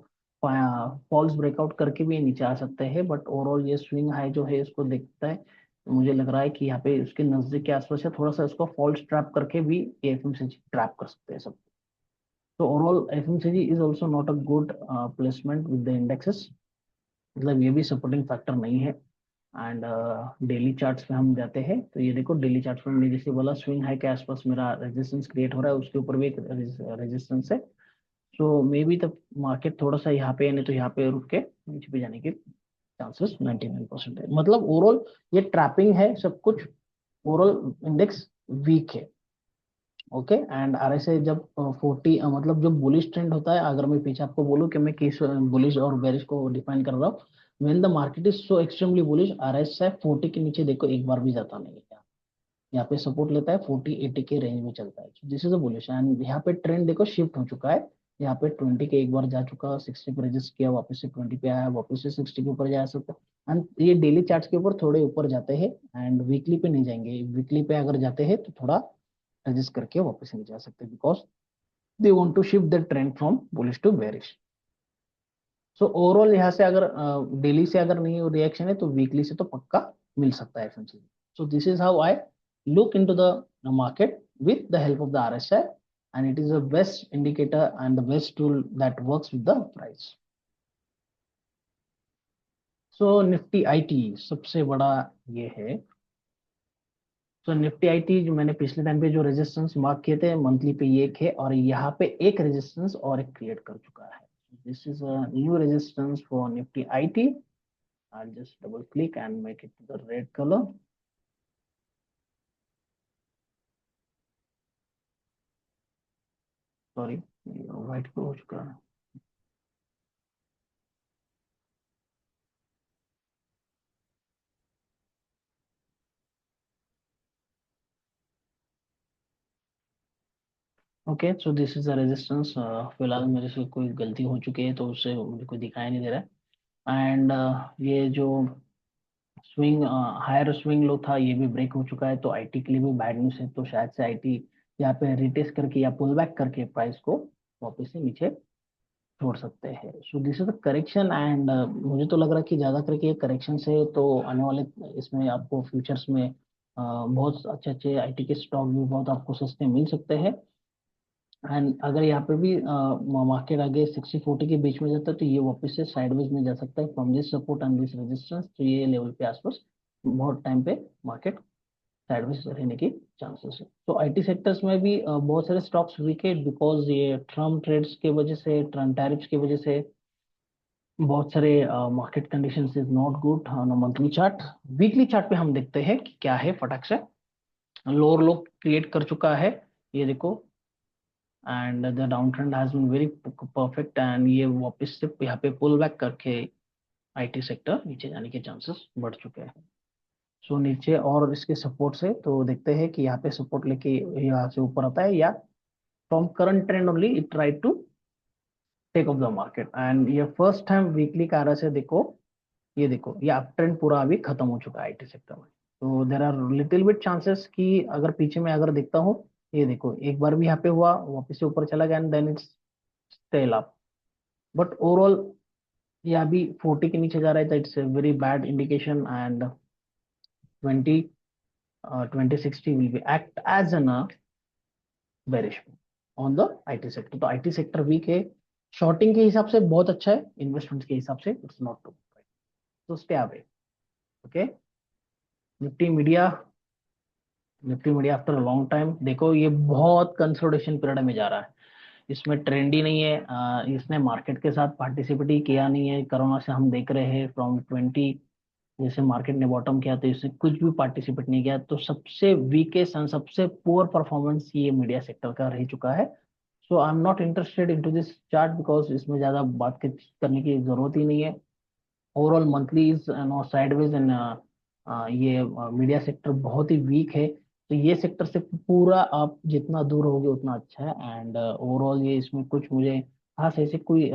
फॉल्स ब्रेकआउट करके भी नीचे आ सकते हैं, बट ओवरऑल ये स्विंग हाई जो है इसको देखता है, तो मुझे लग रहा है कि यहाँ पे उसके नजदीक के आसपास या थोड़ा सा इसको फॉल्स ट्रैप करके भी ये एफएमसीजी ट्रैप कर सकते हैं सब। तो overall FMCG is also not a good placement with the indexes, मतलब ये भी सपोर्टिंग फैक्टर नहीं है। एंड डेली चार्ट्स पे हम जाते हैं, तो ये देखो डेली चार्ट्स पे मैंने जैसे बोला, स्विंग हाई के आसपास मेरा रेजिस्टेंस क्रिएट हो रहा है, उसके ऊपर भी एक रेजिस्टेंस है। सो मे बी तब मार्केट थोड़ा सा यहाँ पे, नहीं तो यहाँ पे रुक के नीचे पे जाने के चांसेस 99% है। मतलब ओवरऑल ये ट्रैपिंग है सब कुछ, ओवरऑल इंडेक्स वीक है। ओके, एंड RSI जब 40, मतलब जो बुलिश ट्रेंड होता है, अगर मैं पीछे आपको बोलूँ कि मैं किस बुलिश और बेरिश को डिफाइन कर रहा हूँ, when the market is so extremely bullish, RSI 40 के नीचे देखो एक बार भी जाता नहीं है, यहाँ पे सपोर्ट लेता है 40-80 के रेंज में चलता है, this is a bullish. And यहाँ पे ट्रेंड देखो शिफ्ट हो चुका है, यहाँ पे 20 के एक बार जा चुका, 60 पे रजिस्ट किया, वापस से 20 पे आया, वापस से 60 के ऊपर जा सकता है। एंड ये डेली चार्ट्स के ऊपर थोड़े ऊपर जाते हैं, एंड वीकली पे नहीं जाएंगे, वीकली पे अगर जाते हैं तो थोड़ा एडजस्ट करके वापस नहीं जा सकते, because they want to shift the trend from bullish to bearish. So overall यहाँ से अगर डेली से अगर नहीं रिएक्शन है, तो वीकली से तो पक्का मिल सकता है FMCG. So this is how I look into the market with the help of the RSI, and it is the best indicator and the best tool that works with the price. So Nifty IT सबसे बड़ा ये है, तो Nifty IT जो मैंने पिछले time पे जो रेजिस्टेंस मार्क किए थे मंथली पे ये एक है, और यहाँ पे एक रेजिस्टेंस और एक क्रिएट कर चुका है. This is a new resistance for Nifty IT. I'll just double click and make it the red color. Sorry, white हो चुका है. Okay, so this is the resistance. फिलहाल मेरे से कोई गलती हो चुकी है तो उससे मुझे कोई दिखाई नहीं दे रहा है. एंड ये जो स्विंग हायर स्विंग लो था ये भी ब्रेक हो चुका है, तो आईटी के लिए भी बैड न्यूज है. तो शायद से आईटी यहाँ पे रिटेस्ट करके या पुल बैक करके प्राइस को वापस से नीचे छोड़ सकते हैं. So this is the correction. And मुझे तो लग रहा है कि ज्यादा करके करेक्शन से तो आने वाले इसमें आपको फ्यूचर्स में बहुत अच्छे अच्छे आईटी के स्टॉक भी बहुत आपको सस्ते मिल सकते हैं. एंड अगर यहाँ पे भी मार्केट आगे 60-40 के बीच में जाता है तो ये वापस से साइडवेज में जा सकता है from this support and this resistance. तो ये लेवल पे आसपास बहुत टाइम पे मार्केट साइडवेज रहने की चांसेस है. तो आईटी सेक्टर्स में भी बहुत सारे स्टॉक्स वीक है बिकॉज ये ट्रम्प ट्रेड्स के वजह से, ट्रम्प टैरिफ्स की वजह से बहुत सारे market conditions is not good on monthly chart. Weekly chart पे हम देखते हैं कि क्या है. फटाक से लोअर लो क्रिएट कर चुका है, ये देखो. And the down trend has been very perfect. And ये वापस से यहाँ पे पुल बैक करके आईटी सेक्टर नीचे जाने के चांसेस बढ़ चुके हैं. सो नीचे और इसके सपोर्ट से तो देखते हैं कि यहाँ पे सपोर्ट लेके यहाँ से ऊपर आता है, या from current trend only it try to take off the market. And ये फर्स्ट टाइम वीकली कार्य से देखो, ये देखो ये अप ट्रेंड पूरा अभी खत्म हो चुका है आईटी सेक्टर में. तो there are little bit chances कि अगर पीछे में अगर देखता हूँ, ये देखो एक बार भी यहाँ पे हुआ वापस से ऊपर चला गया and then it's stale up. But overall ये अभी 40 के नीचे जा रहा है, तो it's a very bad indication. And 20 2060 will be act as an bearish on the IT sector. तो आईटी सेक्टर वीक है. शॉर्टिंग के हिसाब से बहुत अच्छा है, इन्वेस्टमेंट के हिसाब से इट्स नॉट टू. तो stay away. Okay. Nifty media. Nifty media after long time देखो ये बहुत कंसोलिडेशन पीरियड में जा रहा है. इसमें ट्रेंड ही नहीं है. इसने मार्केट के साथ पार्टिसिपेट ही किया नहीं है. कोरोना से हम देख रहे हैं फ्रॉम 20 जैसे मार्केट ने बॉटम किया तो इससे कुछ भी पार्टिसिपेट नहीं किया. तो सबसे वीकेस्ट एंड सबसे पुअर परफॉर्मेंस ये मीडिया सेक्टर का रह चुका है. So I am not interested into this chart because इसमें ज्यादा बात करने की जरूरत ही नहीं है. Overall monthly is no sideways. And ये मीडिया सेक्टर बहुत ही वीक है. तो ये सेक्टर से पूरा आप जितना दूर होगे उतना अच्छा है. एंड ओवरऑल ये इसमें कुछ मुझे खास ऐसे कोई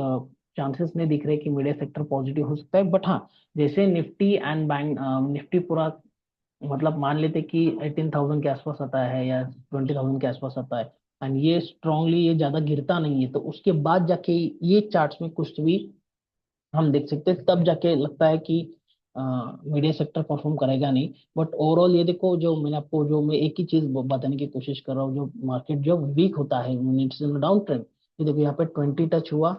चांसेस नहीं दिख रहे कि मीडिया सेक्टर पॉजिटिव हो सकता है. बट हाँ, जैसे निफ्टी एंड बैंक निफ्टी पूरा मतलब मान लेते कि 18,000 के आसपास आता है या 20,000 के आसपास आता है एंड ये स्ट्रांगली ये ज्यादा गिरता नहीं है, तो उसके बाद जाके ये चार्ट्स में कुछ भी हम देख सकते हैं. तब जाके लगता है कि मीडिया सेक्टर परफॉर्म करेगा नहीं. बट ओवरऑल ये देखो, जो मैंने आपको जो मैं एक ही चीज बताने की कोशिश कर रहा हूँ, जो मार्केट जो वीक होता है इट्स इन डाउन ट्रेंड. ये देखो यहाँ पे 20 टच हुआ,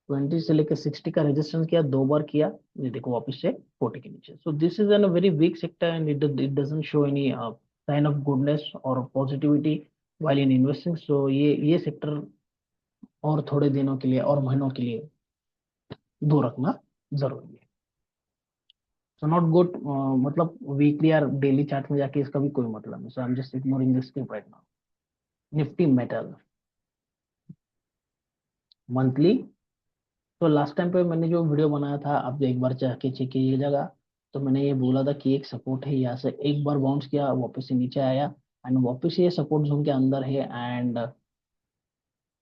20 से लेकर 60 का रेजिस्टेंस किया, दो बार किया, ये देखो वापस से 40 के नीचे. So this is an very weak sector and it doesn't show any sign of goodness और पॉजिटिविटी while in investing. सो ये सेक्टर और थोड़े दिनों के लिए और महीनों के लिए दूर रखना जरूरी है. So not good. मतलब वीकली और डेली चार्ट में जाके इसका भी कोई मतलब नहीं. So I am just ignoring this thing right now. Nifty metal monthly. तो लास्ट टाइम पे मैंने जो वीडियो बनाया था आप एक बार जाके चेक कीजिएगा. तो मैंने ये बोला था कि एक सपोर्ट है, यहाँ से एक बार बाउंस किया वापस से नीचे आया एंड वापस ये सपोर्ट जोन के अंदर है. And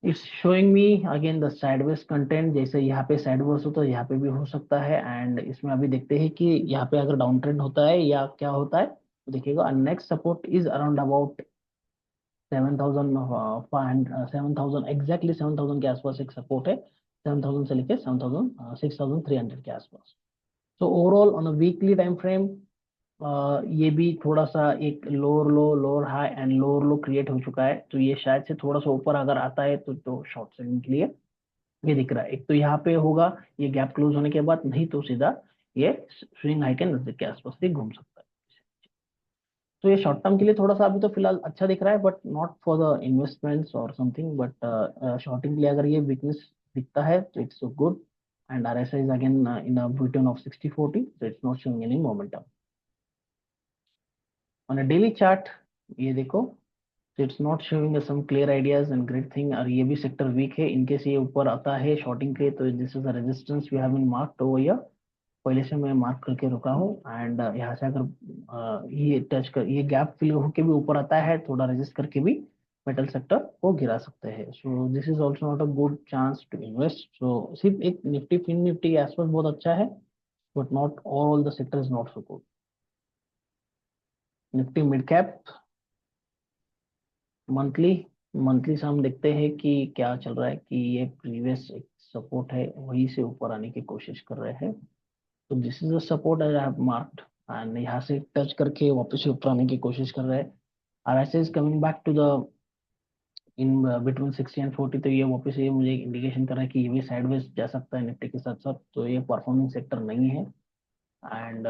it's showing me again the sideways content. जैसे यहाँ पे साइडवेज हो तो यहाँ पे भी हो सकता है. एंड इसमें अभी देखते हैं कि यहाँ पे अगर डाउन ट्रेंड होता है या क्या होता है, तो देखिएगा next support is around about 7,500, 7,000 exactly 7,000 के आसपास एक सपोर्ट है. 7,000 से लेके 7,000 6,300 के आसपास. तो overall on a weekly time frame ये भी थोड़ा सा एक lower low, lower high and lower low create हो चुका है. तो ये शायद से थोड़ा सा ऊपर अगर आता है तो शॉर्ट सेलिंग के लिए ये दिख रहा है. एक तो यहाँ पे होगा ये गैप क्लोज होने के बाद, नहीं तो सीधा ये स्विंग हाई के नजदीक के आसपास से घूम सकता है. तो ये शॉर्ट टर्म के लिए थोड़ा सा अभी तो फिलहाल अच्छा दिख रहा है, but not for the investments और समथिंग, बट शॉर्टिंग के लिए अगर ये वीकनेस दिखता है तो it's good. And RSI is again in a between of 60-40, so it's not showing any momentum on a daily chart। ये देखो, so it's not showing us some clear ideas and great thing, और ये भी sector weak है। In case ये ऊपर आता है शॉर्टिंग के, तो this is the resistance we have been marked over here. पहले से मैं मार्क करके रुका हूँ, एंड यहाँ से अगर ये टच कर, ये गैप फिल होके भी ऊपर आता है, थोड़ा रेजिस्ट करके भी मेटल सेक्टर को गिरा सकते हैं। So this is also not a good chance to invest. So सिर्फ एक निफ्टी फिन निफ्टी के आसपास बहुत अच्छा है, but not all the sector is not so good. Nifty mid cap monthly, monthly से हम देखते हैं कि क्या चल रहा है, कि ये प्रीवियस एक सपोर्ट है, वहीं से ऊपर आने की कोशिश कर रहे हैं। तो this is the support I have marked, and यहाँ से टच करके वापस से ऊपर आने की कोशिश कर रहे हैं। RSI is coming back to the in between 60 and 40, तो ये वापस ये मुझे इंडिकेशन कर रहा है कि ये भी साइडवेज जा सकता है निफ्टी के साथ साथ। तो ये परफॉर्मिंग सेक्टर नहीं है। एंड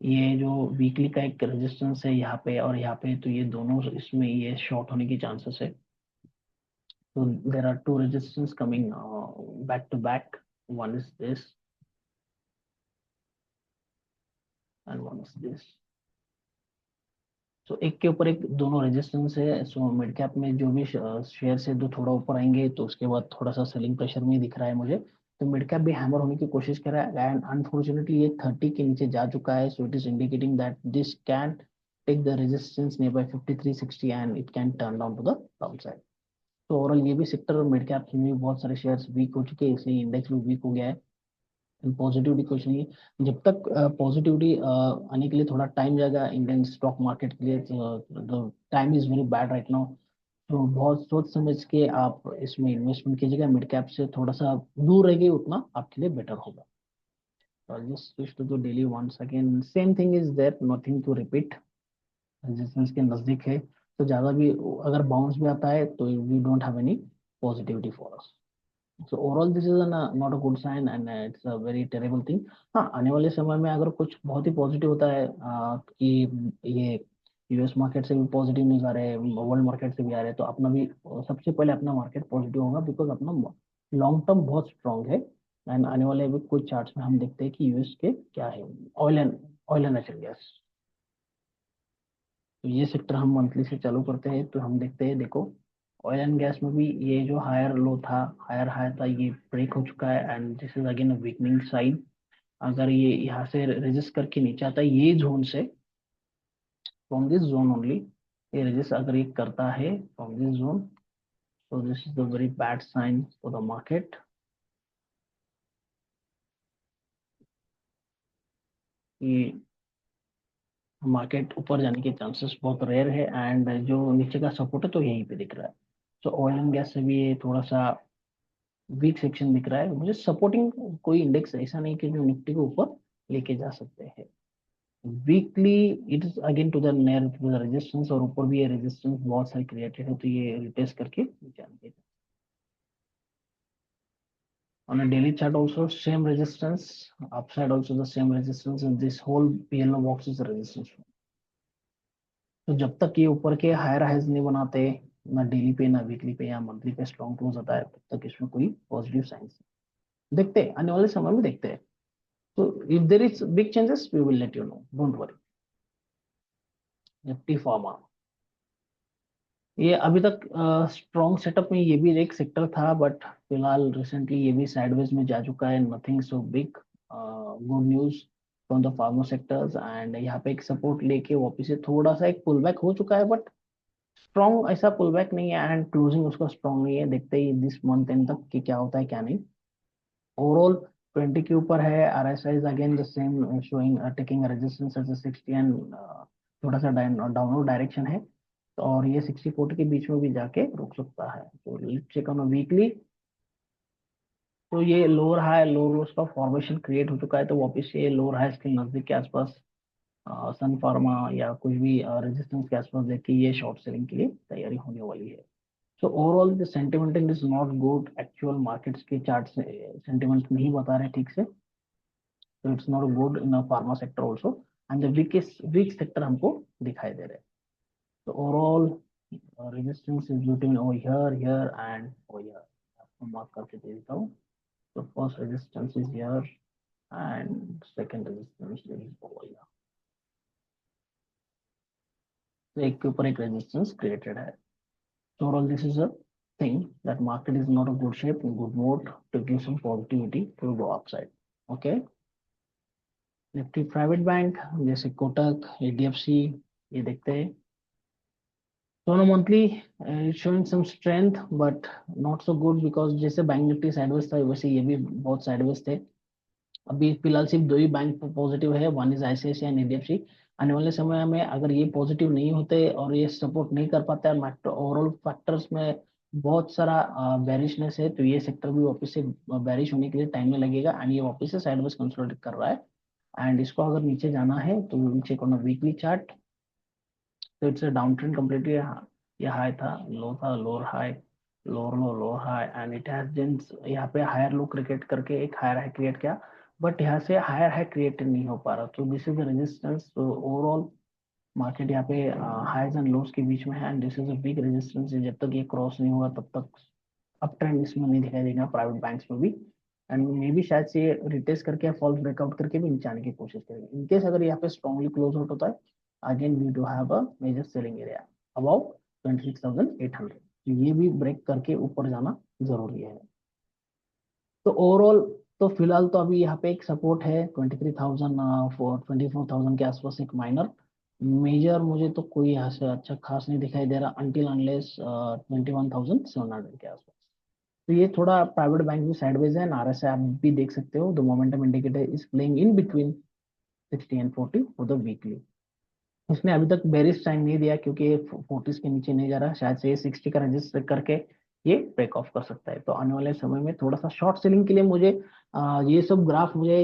ये जो वीकली का एक रेजिस्टेंस है यहाँ पे और यहाँ पे, तो ये दोनों इसमें ये शॉर्ट होने की चांसेस है। तो there are two resistance coming back to back, one is this and one is this. So एक के ऊपर एक दोनों रेजिस्टेंस है। सो मिड कैप में जो भी शेयर से दो थोड़ा ऊपर आएंगे, तो उसके बाद थोड़ा सा सेलिंग प्रेशर में दिख रहा है मुझे। तो मिड कैप भी हैमर होने की कोशिश कर रहा है, एंड अनफॉर्चुनेटली ये 30 के नीचे जा चुका है। So it is indicating that this can take the resistance near by 5360, and it can turn down to the down side. तो ओवरऑल ये भी सेक्टर मिड कैप में भी बहुत सारे शेयर्स वीक हो चुके हैं, इसलिए इंडेक्स भी वीक हो गया है। पॉजिटिविटी कुछ नहीं है। जब तक पॉजिटिविटी आने के लिए थोड़ा टाइम जाएगा इंडियन स्टॉक मार्केट के लिए, तो time is very bad right now. तो बहुत सोच समझ के आप इसमें इन्वेस्टमेंट कीजिएगा। मिड कैप से थोड़ा सा दूर रहेगी, उतना आपके लिए बेटर होगा। तो just switch to the daily once again, same thing is there, nothing to repeat. Resistance के नजदीक है, तो ज्यादा भी अगर बाउंस भी आता है तो we don't have any positivity for us. So overall this is not a good sign, and it's a very terrible thing. हाँ, आने वाले समय में अगर कुछ बहुत ही पॉजिटिव होता है, कि ये US मार्केट से भी पॉजिटिव न्यूज आ रहे हैं, वर्ल्ड मार्केट से भी आ रहे हैं, तो अपना भी सबसे पहले अपना मार्केट पॉजिटिव होगा, बिकॉज अपना लॉन्ग टर्म बहुत स्ट्रांग है। एंड आने वाले भी कुछ चार्ट्स में हम देखते हैं कि US के क्या है, ऑयल एंड नेचुरल गैस। तो ये सेक्टर हम मंथली से चालू करते हैं, तो हम देखते हैं, देखो ऑयल एंड गैस में भी ये जो हायर लो था, हायर हाई था, ये ब्रेक हो चुका है, and this is again a weakening sign. अगर ये यहाँ से रेजिस्ट करके नीचे आता है ये जोन से, फ्रॉम दिस जोन ओनली, ये रेजिस्ट अगर ये करता है फ्रॉम दिस जोन, तो this is the very bad sign for the market. ये मार्केट ऊपर जाने के चांसेस बहुत रेयर है, एंड जो नीचे का सपोर्ट है तो यहीं पे दिख रहा है। तो ऑयल एंड गैस से भी ये थोड़ा सा वीक सेक्शन दिख रहा है मुझे। सपोर्टिंग कोई इंडेक्स ऐसा नहीं कि जो निफ्टी को ऊपर लेके जा सकते हैं। Weekly it is again to the near to the resistance, और ऊपर भी ये रेजिस्टेंस बहुत सारे क्रिएटेड है, तो ये रिटेस्ट करके नीचे आएंगे। On a daily chart also same resistance, upside also the same resistance, and this whole yellow box is a resistance। तो जब तक ये ऊपर के हायर हाइज नहीं बनाते, ना डेली पे ना वीकली पे या मंथली पे स्ट्रॉन्ग क्लोज आता है, तब तक इसमें कोई पॉजिटिव साइंस देखते हैं, आने वाले समय में देखते हैं। So if there is big changes, we will let you know. Don't worry. Nifty pharma, ये अभी तक स्ट्रॉन्ग सेटअप में ये भी एक सेक्टर था, बट फिलहाल रिसेंटली ये भी साइडवेज में जा चुका है। Nothing so big good news from the pharma sectors, and यहाँ पे एक सपोर्ट लेके वापस से थोड़ा सा एक पुल बैक हो चुका है, बट स्ट्रॉन्ग ऐसा पुल बैक नहीं है, एंड क्लोजिंग उसका स्ट्रॉन्ग नहीं है। देखते ही दिस मंथ एंड तक कि क्या होता है क्या नहीं। ओवरऑल 20 के ऊपर है। RSI is again the same, showing taking resistance as 60, and थोड़ा सा डाउनवर्ड डायरेक्शन है। तो और ये 60-40 के बीच में भी जाके रुक सकता है। तो लेट्स चेक ऑन वीकली। तो ये लोअर हाई लोअर लोस का फॉर्मेशन क्रिएट हो चुका है, तो वापस ये लोअर हाई के नजदीक के आसपास सन फार्मा या कुछ भी रेजिस्टेंस के आसपास देख के ये शॉर्ट सेलिंग के लिए तैयारी होने वाली है। So overall the sentiment is not good. Actual markets के चार्ट से सेंटिमेंट नहीं बता रहे ठीक से, so it's not good in the pharma sector also। And the weak sector हमको दिखाई दे रहे हैं। तो overall resistance is between over here and over here, आपको मार्क करके दे देता हूँ। तो first resistance is here and second resistance is over here. तो एक के ऊपर एक रेजिस्टेंस क्रिएटेड है। So overall, this is a thing that market is not a good shape, in good mode to give some positivity to go upside. Okay. Nifty private bank जैसे कोटक, एडीएफसी, ये देखते हैं दोनों monthly showing some strength but not so good, because जैसे bank Nifty sideways था वैसे ये भी बहुत साइडवेज थे। अभी फिलहाल सिर्फ दो ही बैंक पॉजिटिव है, one is ICICI and HDFC. आने वाले समय में अगर ये पॉजिटिव नहीं होते और ये सपोर्ट नहीं कर पाता है मैक्रो ओवरऑल फैक्टर्स में बहुत सारा बेरिशनेस है, तो ये सेक्टर भी वापस से बेरिश होने के लिए टाइम में लगेगा एंड ये वापस से साइडवेज कंसोलिडेट कर रहा है। एंड इसको अगर नीचे जाना है तो will check on a weekly chart. तो it's a down trend completely. ये हाई था, लो था, lower high, lower low, lower high and it has been यहाँ पे हायर लो क्रिएट करके एक हायर हाई क्रिएट किया, बट यहाँ से हायर हाई क्रिएट नहीं हो पा रहा। तो this is the resistance. Overall market यहाँ पे हाईज एंड लोस के बीच में है and this is a big resistance. जब तक ये क्रॉस नहीं होगा तब तक अप ट्रेंड इसमें नहीं दिखाई देगा प्राइवेट बैंक्स में भी। एंड मे भी शायद से रिटेस्ट करके फॉल ब्रेकआउट करके भी नीचे आने की कोशिश करेंगे। इनकेस अगर यहाँ पे स्ट्रॉन्गली क्लोज आउट होता है, again we do have a major selling area about 26,800। तो ये भी ब्रेक करके ऊपर जाना जरूरी है। तो ओवरऑल तो फिलहाल तो अभी यहाँ पे एक सपोर्ट है 23,000 24,000 के आसपास, एक माइनर मेजर मुझे तो कोई यहाँ से अच्छा खास नहीं दिखाई दे रहा अनटिल अनलेस 21,700 के आसपास। तो ये थोड़ा प्राइवेट बैंक भी साइडवेज है, आरएसआई आप भी देख सकते हो, the momentum indicator is playing in between 60 and 40 for the weekly. उसने अभी तक बेरिश साइन नहीं दिया क्योंकि ये 40 के नीचे नहीं जा रहा, शायद से ये 60 का रजिस्टर करके ये ब्रेक ऑफ कर सकता है। तो आने वाले समय में थोड़ा सा शॉर्ट सेलिंग के लिए मुझे ये सब ग्राफ मुझे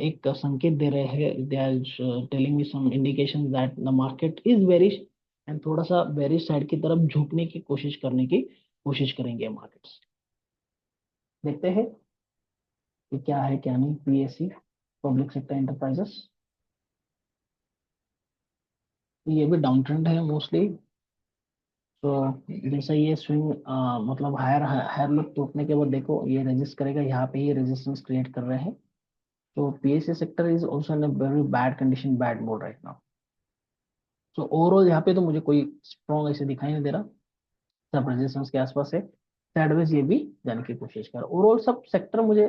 एक संकेत दे रहे हैं, they are telling me some indication that the market is bearish and थोड़ा सा बेरिश साइड की तरफ झुकने की कोशिश करेंगे मार्केट्स। देखते हैं कि क्या है क्या नहीं। पीएससी पब्लिक सेक्टर एंटरप्राइजेस, ये भी डाउन ट्रेंड है मोस्टली। तो जैसे ये स्विंग मतलब हायर हायर लो टूटने के बाद देखो ये रेजिस्ट करेगा, यहाँ पे ये रेजिस्टेंस क्रिएट कर रहे हैं। तो PSC sector is also in a very bad condition, bad mode right now. तो ओवरऑल यहाँ पे तो मुझे कोई स्ट्रॉन्ग ऐसे दिखाई नहीं दे रहा, सब रेजिस्टेंस के आसपास है। साइडवेज ये भी जाने की कोशिश कर, ओवरऑल सब सेक्टर मुझे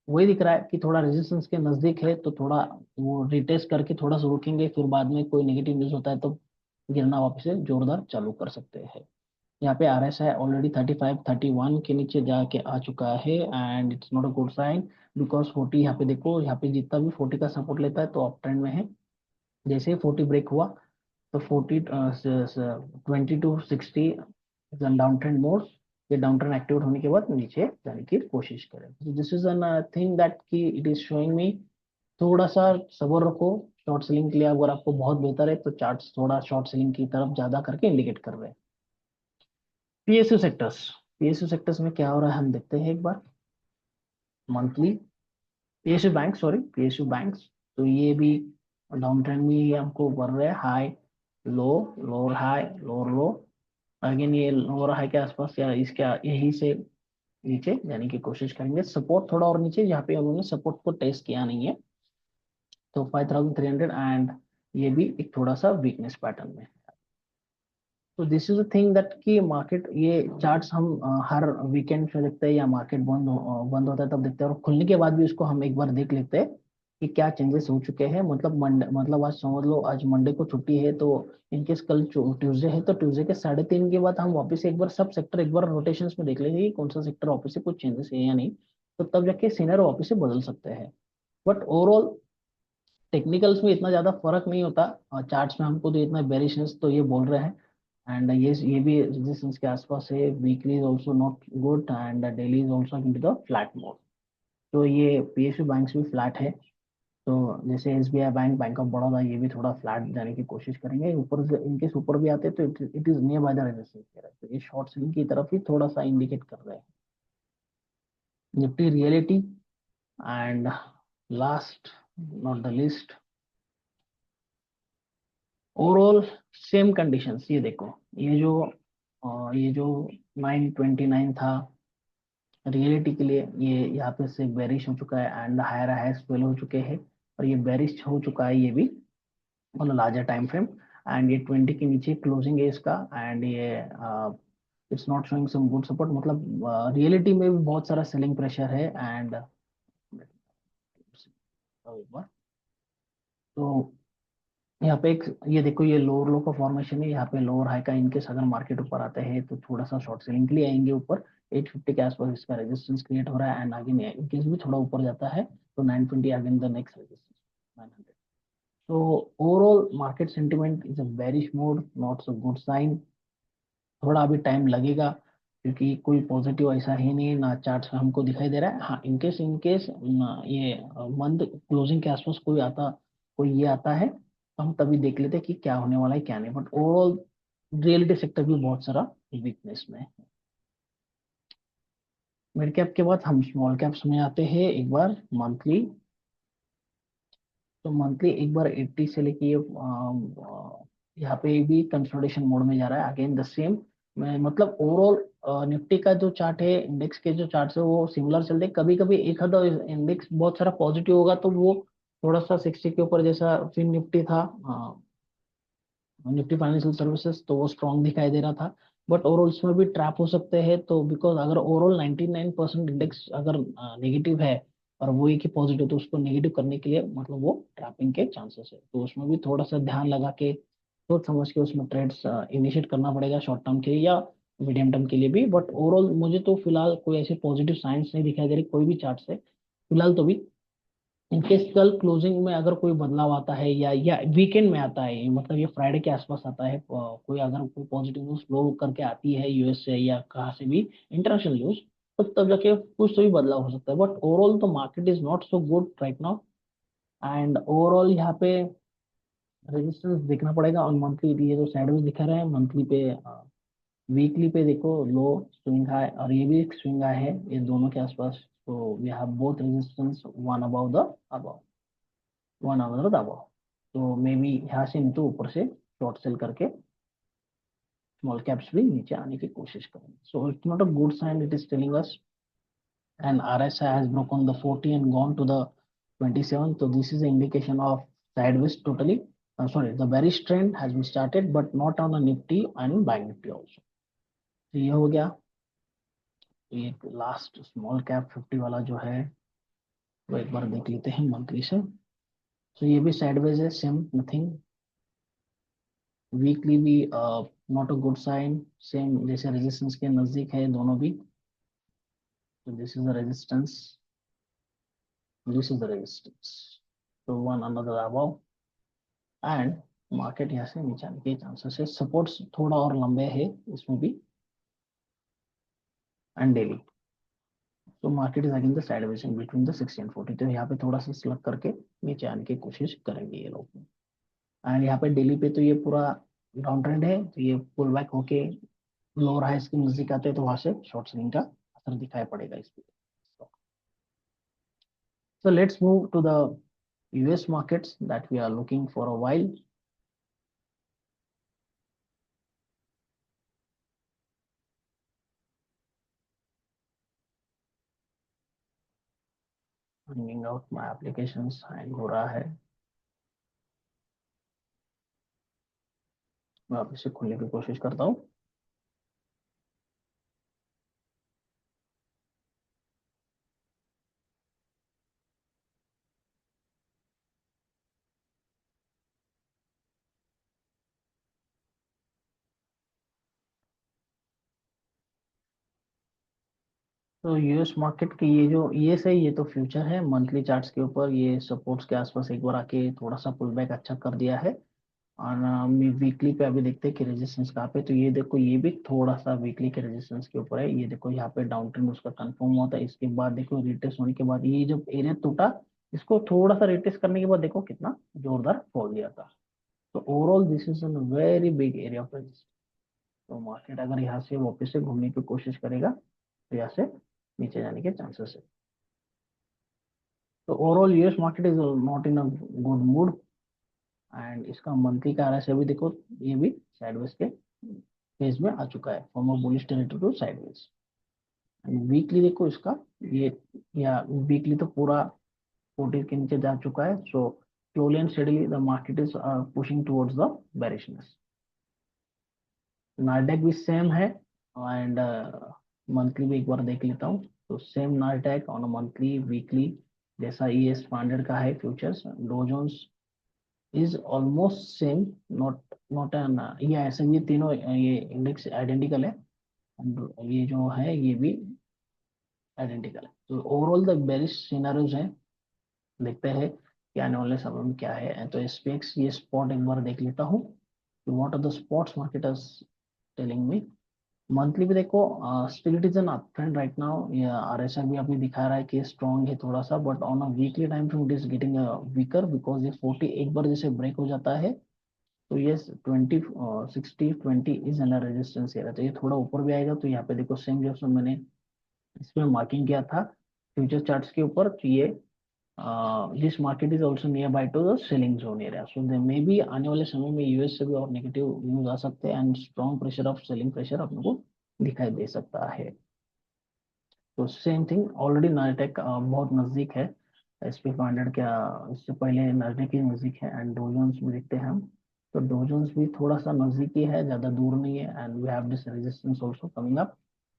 वही दिख रहा है कि थोड़ा रेजिस्टेंस के नजदीक है, तो थोड़ा वो रिटेस्ट करके थोड़ा सा रुकेंगे, फिर बाद में कोई नेगेटिव न्यूज होता है तो गिरना वापस से जोरदार चालू कर सकते हैं। यहाँ पे आर एस आई ऑलरेडी 35-31 के नीचे जाके आ चुका है and it's not a good sign, because 40 यहाँ पे देखो, यहाँ पे जितना भी 40 का सपोर्ट लेता है तो अप ट्रेंड में है। जैसे ही 40 ब्रेक हुआ तो 22-60 डाउन ट्रेंड मोड, ये डाउन ट्रेंड एक्टिवेट होने के बाद नीचे जाने की कोशिश करें। This is N thing that की इट इज शोइंग मी थोड़ा सा सबर रखो शॉर्ट सेलिंग के लिए। अगर आपको बहुत बेहतर है तो चार्ट्स थोड़ा शॉर्ट सेलिंग की तरफ ज्यादा करके इंडिकेट कर रहे हैं। पीएसयू सेक्टर्स, पीएसयू सेक्टर्स में क्या हो रहा है हम देखते हैं एक बार monthly. PSU bank, sorry PSU banks, तो ये भी डाउन ट्रेंड में ही हमको बढ़ रहे हैं। High low, lower high, lower लो, अगेन ये लोअर हाई के आसपास या इसके यही से नीचे जाने की कोशिश करेंगे। सपोर्ट थोड़ा और नीचे, जहाँ पे उन्होंने सपोर्ट को टेस्ट किया नहीं है, तो 5,300 एंड ये भी एक थोड़ा सा वीकनेस पैटर्न में। तो this is the thing that कि मार्केट ये चार्ट्स हम हर वीकेंड पे देखते हैं या मार्केट बंद होता है तब देखते हैं, और खुलने के बाद भी उसको हम एक बार देख लेते हैं कि क्या चेंजेस हो चुके हैं। मतलब मंडे, मतलब आज समझ लो आज मंडे को छुट्टी है, तो इनकेस कल ट्यूसडे है तो ट्यूसडे के 3:30 के बाद हम वापस से एक बार सब सेक्टर एक बार रोटेशंस में देख लेंगे कि कौन सा सेक्टर वापस से कुछ चेंजेस है या नहीं, तो तब जाके सीनर वापस से बदल सकते हैं। बट ओवरऑल टेक्निकल्स में इतना ज्यादा फर्क नहीं होता, चार्ट्स में हमको तो इतना बेरिशनेस तो ये बोल रहे हैं एंड ये भी रेजिस्टेंस के आसपास है। Weekly is also not good and daily is also into the flat mode. तो ये पीएसयू बैंक्स भी फ्लैट है। तो जैसे SBI bank, bank of Baroda, ये भी थोड़ा फ्लैट जाने की कोशिश करेंगे। ऊपर इनकेस ऊपर भी आते तो it is near by the resistance, तो ये शॉर्ट सेलिंग की तरफ ही थोड़ा सा इंडिकेट कर रहे हैं। Nifty reality and last not the list, overall same conditions, ये देखो, ये जो 929 था, रियलिटी के लिए ये यहाँ पे से बेरिश हो चुका है एंड हायर हाइस फेल हो चुके हैं, और ये बेरिश हो चुका है ये भी on larger time frame. And ये 20 के नीचे क्लोजिंग है इसका, एंड ये it's not showing some good support, मतलब रियलिटी में भी बहुत सारा सेलिंग प्रेशर है। एंड तो यहाँ पे एक, ये देखो, ये लोअर लो का फॉर्मेशन है, यहाँ पे लोअर हाई का, इनकेस अगर मार्केट ऊपर आते हैं तो थोड़ा सा शॉर्ट सेलिंग के लिए आएंगे ऊपर। 850 के आसपास इसका रेजिस्टेंस क्रिएट हो रहा है, एंड आगे इनकेस भी थोड़ा ऊपर जाता है तो 920 अगेन द नेक्स्ट रेजिस्टेंस 900। तो overall market sentiment is a bearish mode, not so good sign. थोड़ा अभी टाइम लगेगा, क्योंकि कोई पॉजिटिव ऐसा ही नहीं, ना चार्ट्स में हमको दिखाई दे रहा है। हाँ, इनकेस ये मंथ क्लोजिंग के आसपास कोई ये आता है तो हम तभी देख लेते हैं कि क्या होने वाला है क्या नहीं, बट ओवरऑल रियलिटी सेक्टर भी बहुत सारा वीकनेस में है। मिड कैप के बाद हम स्मॉल कैप्स में आते हैं एक बार मंथली। तो मंथली एक बार 80 से लेके यहाँ पे भी कंसोलिडेशन मोड में जा रहा है, अगेन द सेम। मतलब ओवरऑल निफ्टी का जो चार्ट है, इंडेक्स के जो चार्ट है, वो सिमिलर चलते हैं। कभी कभी एक आधा इंडेक्स बहुत सारा पॉजिटिव होगा तो वो थोड़ा सा 60 के ऊपर, जैसा फिर निफ्टी था, निफ्टी फाइनेंशियल सर्विसेज, तो वो स्ट्रांग दिखाई दे रहा था। बट ओवरऑल इसमें भी ट्रैप हो सकते हैं, तो बिकॉज अगर ओवरऑल 99% इंडेक्स अगर नेगेटिव है और वो एक ही पॉजिटिव, तो उसको नेगेटिव करने के लिए मतलब वो ट्रैपिंग के चांसेस है, तो उसमें भी थोड़ा सा ध्यान लगा के सोच समझ के उसमें ट्रेड्स इनिशिएट करना पड़ेगा, शॉर्ट टर्म के लिए या मीडियम टर्म के लिए भी। बट ओवरऑल मुझे तो फिलहाल कोई ऐसे पॉजिटिव साइंस नहीं दिखाई दे रही कोई भी चार्ट से फिलहाल तो भी। इनकेस कल क्लोजिंग में अगर कोई बदलाव आता है या वीकेंड में आता है, मतलब ये फ्राइडे के आसपास आता है, कोई अगर कोई पॉजिटिव न्यूज फ्लो करके आती है यूएस से या कहाँ से भी, इंटरनेशनल न्यूज, तो तब जाके कुछ तो भी बदलाव हो सकता है। बट ओवरऑल तो market is not so good right now. And overall यहाँ पे रेजिस्टेंस देखना पड़ेगा ऑन मंथली, ये जो साइडवेज दिखा रहे हैं मंथली पे, वीकली पे देखो लो, स्विंग हाई, और ये भी एक स्विंग हाई है, ये दोनों के आसपास। तो we have both resistance one above the above, one hour दबाओ। तो मे बी यहाँ से नहीं तो ऊपर से शॉर्ट सेल करके स्मॉल कैप्स भी नीचे आने की कोशिश करेंगे। So it's not a good sign, it is telling us and RSI has broken the 40 and gone to the 27, so this is an indication of sideways totally, sorry, the bearish trend has been started but not on the nifty and bank nifty also। तो ये हो गया। तो ये last small cap 50 वाला जो है वो एक बार देख लेते हैं मंथली से। तो ये भी साइडवेज है, सेम नथिंग। वीकली भी not a good sign, same जैसे रेजिस्टेंस के नजदीक है दोनों भी। तो this is the resistance, this is the resistance, तो one another above, and market यहाँ से नीचे आने के चांसेस है। सपोर्ट्स थोड़ा और लंबे है इसमें भी, एंड डेली। तो market is again the sideways in between the 60 and 40, तो यहाँ पे थोड़ा सा स्लग करके नीचे आने की कोशिश करेंगे ये लोग। एंड यहाँ पे डेली पे तो ये पूरा डाउन ट्रेंड है, तो ये पुल बैक होके लोअर हाइस के नजदीक आते हैं, तो वहां से शॉर्ट सेलिंग का असर दिखाई पड़ेगा इस पे। So let's move to the US markets that we are looking for a while. Bringing out my applications hang हो रहा है, मैं वापस से खोलने की कोशिश करता हूँ। तो यूएस मार्केट के ये जो ये सही, ये तो फ्यूचर है मंथली चार्ट्स के ऊपर, ये सपोर्ट्स के आसपास एक बार आके थोड़ा सा पुल बैक अच्छा कर दिया है। और वीकली पे अभी देखते हैं कि रेजिस्टेंस कहाँ पे। तो ये देखो, ये भी थोड़ा सा वीकली के रेजिस्टेंस के ऊपर है, ये देखो यहाँ पे डाउन ट्रेंड उसका कंफर्म हुआ था। इसके बाद देखो रिटेस्ट होने के बाद ये जब एरिया टूटा, इसको थोड़ा सा रिटेस्ट करने के बाद देखो कितना जोरदार फॉल दिया था। तो overall this is an very big area of resistance. तो मार्केट अगर यहाँ से वापस से घूमने की कोशिश करेगा तो यहाँ से नीचे जाने के चांसेस है। तो overall US market is not in a good mood. And इसका मंथली का आरएसआई भी देखो, ये भी साइडवेज के फेज में आ चुका है, from a bullish territory to sideways. And weekly देखो इसका, ये या वीकली तो पूरा 40 के नीचे जा चुका है। सो slowly and steadily the market is pushing towards the bearishness. नार्डेक भी सेम है, एंड मंथली भी एक बार देख लेता हूँ। तो same Nasdaq on monthly weekly जैसा ये स्टैंडर्ड का है futures, Dow Jones is almost same, not not an, ये ऐसे भी तीनों ये इंडेक्स आइडेंटिकल है, and ये जो है ये भी आइडेंटिकल है। तो ओवरऑल द बेरिश सिनेरियोज है, देखते हैं कि आने वाले समय में क्या है। तो एसपीएक्स ये स्पॉट एक बार देख लेता हूँ, what are the spots marketers telling me. Monthly भी देखो, still it is an up trend right now, ये आरएसआई भी अभी दिखा रहा है कि स्ट्रॉन्ग है थोड़ा सा, but on a weekly time frame it is getting weaker, because ये 40 एक बार जैसे ब्रेक हो जाता है तो ये 20 60 20 इज एन रेजिस्टेंस एरिया। तो ये थोड़ा ऊपर भी आएगा तो यहाँ पे देखो सेम जैसे मैंने इसमें मार्किंग किया था फ्यूचर चार्ट्स के ऊपर, तो ये this market is also near by two the selling zone area. So they may be आने वाले समय में यूएस से भी और नेगेटिव न्यूज आ सकते हैं, and strong pressure of selling pressure अपने को दिखाई दे सकता है। तो सेम थिंग ऑलरेडी नाइटेक बहुत नजदीक है SP 500 के, इससे पहले नाइटेक ही नजदीक है। एंड डोजोन्स भी देखते हैं हम, तो डोजोन्स भी थोड़ा सा नजदीकी है, ज्यादा दूर नहीं है, and we have this resistance also coming up,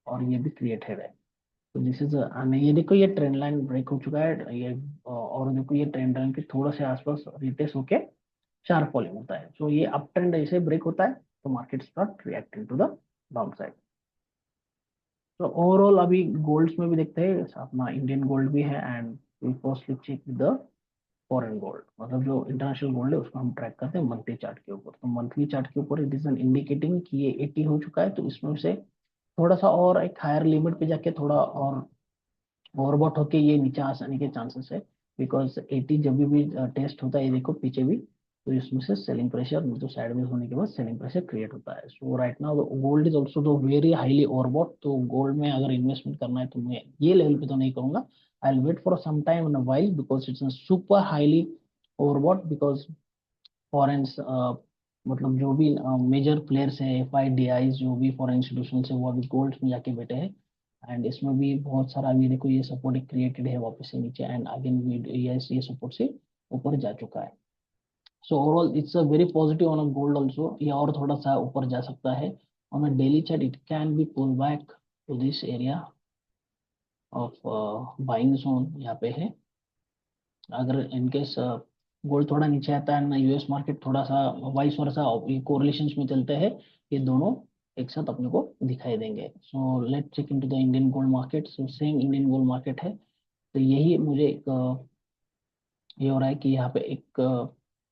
और ये भी क्रिएटेड है। तो दिस इज, ये देखो ये ट्रेंड लाइन ब्रेक हो चुका है ये, और देखो ये ट्रेंड लाइन के थोड़ा से आसपास रिटेस्ट होके शार्प फॉलिंग होता है। सो ये अप ट्रेंड ऐसे ब्रेक होता है तो market start reacting to the down side. तो ओवरऑल अभी गोल्ड्स में भी देखते हैं, अपना इंडियन गोल्ड भी है, and we firstly check the foreign gold, मतलब जो इंटरनेशनल गोल्ड है उसको हम ट्रैक करते हैं मंथली चार्ट के ऊपर। तो मंथली चार्ट के ऊपर इट इज एन इंडिकेटिंग कि ये 80 हो चुका है, तो इसमें से थोड़ा सा और एक हायर लिमिट पे जाके थोड़ा और ओवरबॉट होके ये नीचे आने के चांसेस है, बिकॉज 80 जब भी टेस्ट होता है, ये देखो पीछे भी, तो इसमें से सेलिंग प्रेशर, तो साइडवेज होने के बाद सेलिंग प्रेशर क्रिएट होता है। So right now gold is also though very highly overbought. तो गोल्ड में अगर इन्वेस्टमेंट करना है तो मैं ये लेवल पे तो नहीं करूंगा, I will wait for some time in a while, because it's super highly overbought, because foreign मतलब जो भी मेजर प्लेयर्स है, FIDIs जो भी फॉरेन इंस्टीट्यूशन है, वो अभी गोल्ड में जाके बैठे हैं। एंड इसमें भी बहुत सारा, अभी देखो ये सपोर्ट क्रिएटेड है वापस से नीचे, एंड अगेन ये सपोर्ट से ऊपर जा चुका है। So overall it's a very positive on a gold also, ये और थोड़ा सा ऊपर जा सकता है। On a daily chart it can be pull back to this area of buying zone यहाँ पे है। अगर इनकेस गोल्ड थोड़ा नीचे आता है ना, यूएस मार्केट थोड़ा सा वाइस वर्सा, ये कोरिलेशंस में चलते हैं, ये दोनों एक साथ अपने को दिखाई देंगे। So let's check into the Indian gold market. So same Indian gold market है, तो यही मुझे एक ये हो रहा है कि यहाँ पे एक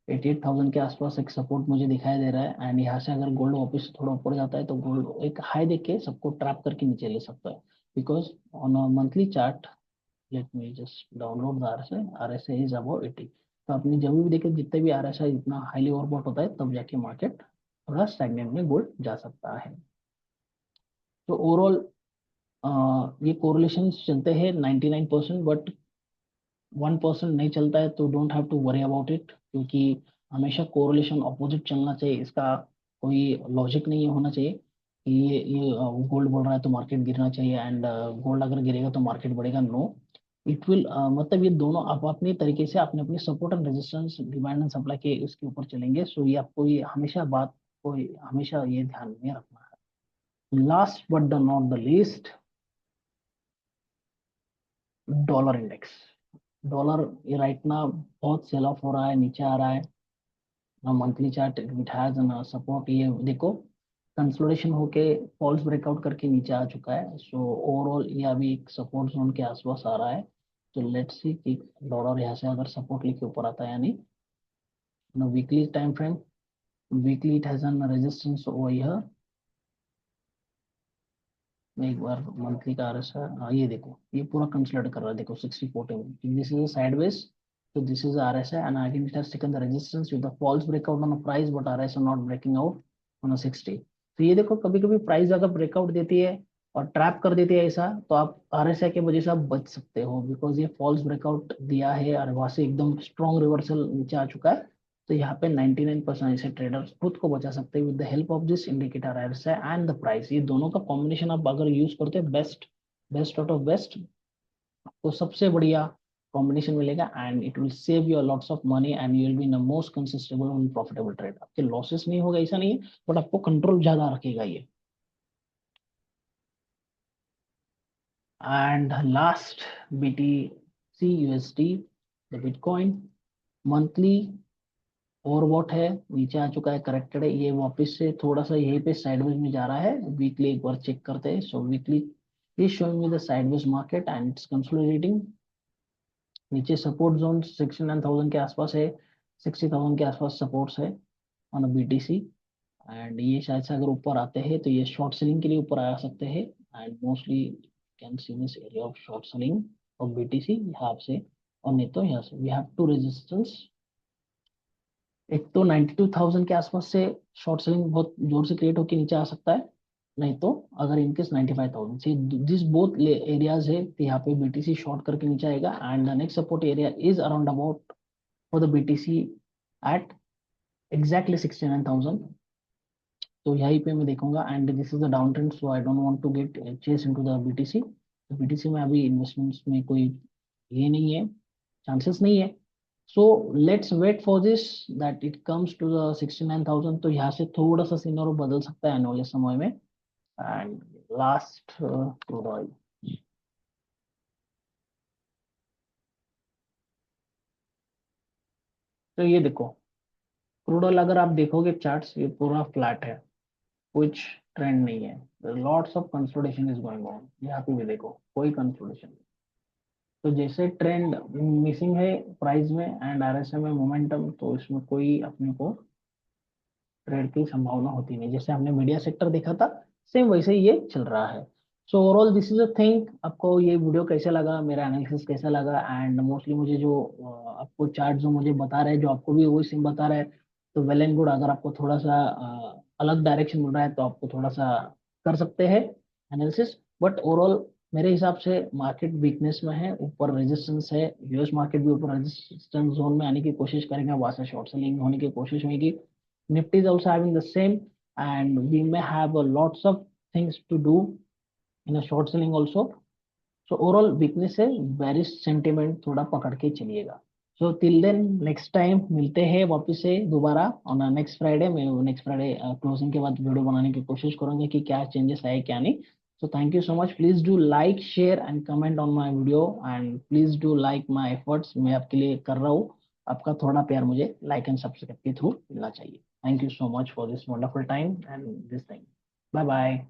88,000 के आसपास एक सपोर्ट मुझे दिखाई दे रहा है, एंड यहाँ से अगर गोल्ड वापस थोड़ा ऊपर जाता है तो गोल्ड एक हाई देख के सबको ट्रैप करके नीचे ले सकता है, because on a monthly chart, let me just download the RSI, RSI is about 80। तो अपनी जब भी देखे जितने भी RSI इतना हाईली ओवरबॉट होता है, तब जाके मार्केट थोड़ा स्टैग्नेंट में गोल्ड जा सकता है। तो ओवरऑल ये कोरिलेशन चलते हैं 99%, बट 1% नहीं चलता है तो don't have to worry about it, क्योंकि हमेशा कोरिलेशन अपोजिट चलना चाहिए, इसका कोई लॉजिक नहीं होना चाहिए कि ये गोल्ड बढ़ रहा है तो मार्केट गिरना चाहिए, एंड गोल्ड अगर गिरेगा तो मार्केट बढ़ेगा। नो, इट विल, मतलब ये दोनों आप अपने तरीके से अपने अपने support and resistance, demand and supply के इसके ऊपर चलेंगे। सो ये आपको ये हमेशा बात को हमेशा ये ध्यान में रखना है। Last but the not the least, dollar index. Dollar ये राइट ना बहुत सेल ऑफ हो रहा है, नीचे आ रहा है। Monthly chart it has an support, ये देखो कंसोलिडेशन होके फॉल्स ब्रेकआउट करके नीचे आ चुका है। सो ओवरऑल ये अभी एक सपोर्ट जोन के आसपास आ रहा है। तो लेट्स सी कि डॉलर यहाँ से अगर सपोर्ट लेके ऊपर आता है या नहीं। Weekly time frame, weekly it has an resistance over here. मैं एक बार मंथली का RSI, ये देखो ये पूरा कंसोलिडेट कर रहा है, देखो 60-40 में, this is sideways. So this is RSI, and again it has taken the resistance with the false breakout on a price, but RSI not breaking out on a 60। तो ये देखो कभी कभी प्राइस अगर ब्रेकआउट देती है और ट्रैप कर देती है ऐसा, तो आप RSI के वजह से आप बच सकते हो, बिकॉज ये फॉल्स ब्रेकआउट दिया है और वहां से एकदम स्ट्रॉन्ग रिवर्सल नीचे आ चुका है। तो यहाँ पे 99% ऐसे ट्रेडर्स खुद को बचा सकते हैं with the help of this indicator errors है एंड द प्राइस। ये दोनों का कॉम्बिनेशन आप अगर यूज करते हैं, best best out of best, तो सबसे बढ़िया कॉम्बिनेशन मिलेगा and it will save your lots of money and you will be in most consistable and profitable trade. आपके लॉसेस नहीं होगा ऐसा नहीं है, बट आपको कंट्रोल ज्यादा रखेगा ये। And last, BTC USD, the bitcoin monthly और व्हाट है, नीचे आ चुका है, करेक्टेड है, ये वापस से थोड़ा सा यहीं पे साइडवेज में जा रहा है। वीकली एक बार चेक करते हैं। सो weekly is showing me the sideways market and it's consolidating. नीचे सपोर्ट जोन 69,000 के आसपास है, 60,000 के आसपास सपोर्ट्स है ऑन BTC। एंड ये शायद से अगर ऊपर आते हैं तो ये शॉर्ट सेलिंग के लिए ऊपर आ सकते हैं। And mostly can see this area of short selling of BTC यहाँ से, और नहीं तो यहाँ से वी हैव टू रेजिस्टेंस। एक तो 92,000 के आसपास से शॉर्ट सेलिंग बहुत जोर से क्रिएट होकर नीचे आ सकता है, नहीं तो अगर इनकेस 95,000 से दिस बोथ एरियाज है तो यहाँ पे BTC शॉर्ट करके नीचे आएगा। And the next support area is around about for the BTC at exactly 69,000। तो यहीं पे मैं देखूंगा and this is the down trend, so I don't want to get chase into the BTC। तो BTC में अभी इन्वेस्टमेंट्स में कोई ये नहीं है, चांसेस नहीं है। So let's wait for this that it comes to the 69,000। तो यहाँ से थोड़ा सा सिनेरियो बदल सकता है आने वाले समय में। And last crude oil. तो ये देखो, क्रूड ऑयल अगर आप देखोगे चार्ट्स, ये पूरा फ्लैट है, कुछ ट्रेंड नहीं है, lots of consolidation is going on. यहाँ पे भी देखो कोई कंसोलिडेशन। तो जैसे ट्रेंड मिसिंग है प्राइस में एंड RSI में मोमेंटम, तो इसमें कोई अपने को ट्रेड की संभावना होती नहीं। जैसे हमने मीडिया सेक्टर देखा था, सेम वैसे ही ये चल रहा है। So overall this is a thing. आपको ये वीडियो कैसा लगा, मेरा एनालिसिस कैसा लगा, एंड मोस्टली मुझे जो आपको चार्ट जो मुझे बता रहे हैं, जो आपको भी वही सेम बता रहे हैं, तो वेल एंड गुड। अगर आपको थोड़ा सा अलग डायरेक्शन मिल रहा है तो आपको थोड़ा सा कर सकते हैं एनालिसिस। बट ओवरऑल मेरे हिसाब से मार्केट वीकनेस में है, ऊपर रेजिस्टेंस है, यूएस मार्केट भी ऊपर रेजिस्टेंस जोन में आने की कोशिश करेंगे, वहां से शॉर्ट सेलिंग होने की कोशिश होगी। Nifty is also having the same, and we may have a lots of things to do in a short selling also. So overall weakness है, bearish sentiment थोड़ा पकड़ के चलिएगा। So till then next time मिलते हैं वापस से दोबारा on नेक्स्ट फ्राइडे। मैं नेक्स्ट फ्राइडे क्लोजिंग के बाद वीडियो बनाने की कोशिश करूंगा कि क्या चेंजेस आए क्या नहीं। So thank you so much. Please do like, share and comment on my video and please do like my efforts. मैं आपके लिए कर रहा हूँ, आपका थोड़ा प्यार मुझे लाइक एंड सब्सक्राइब के थ्रू मिलना चाहिए। Thank you so much for this wonderful time and this thing. Bye bye.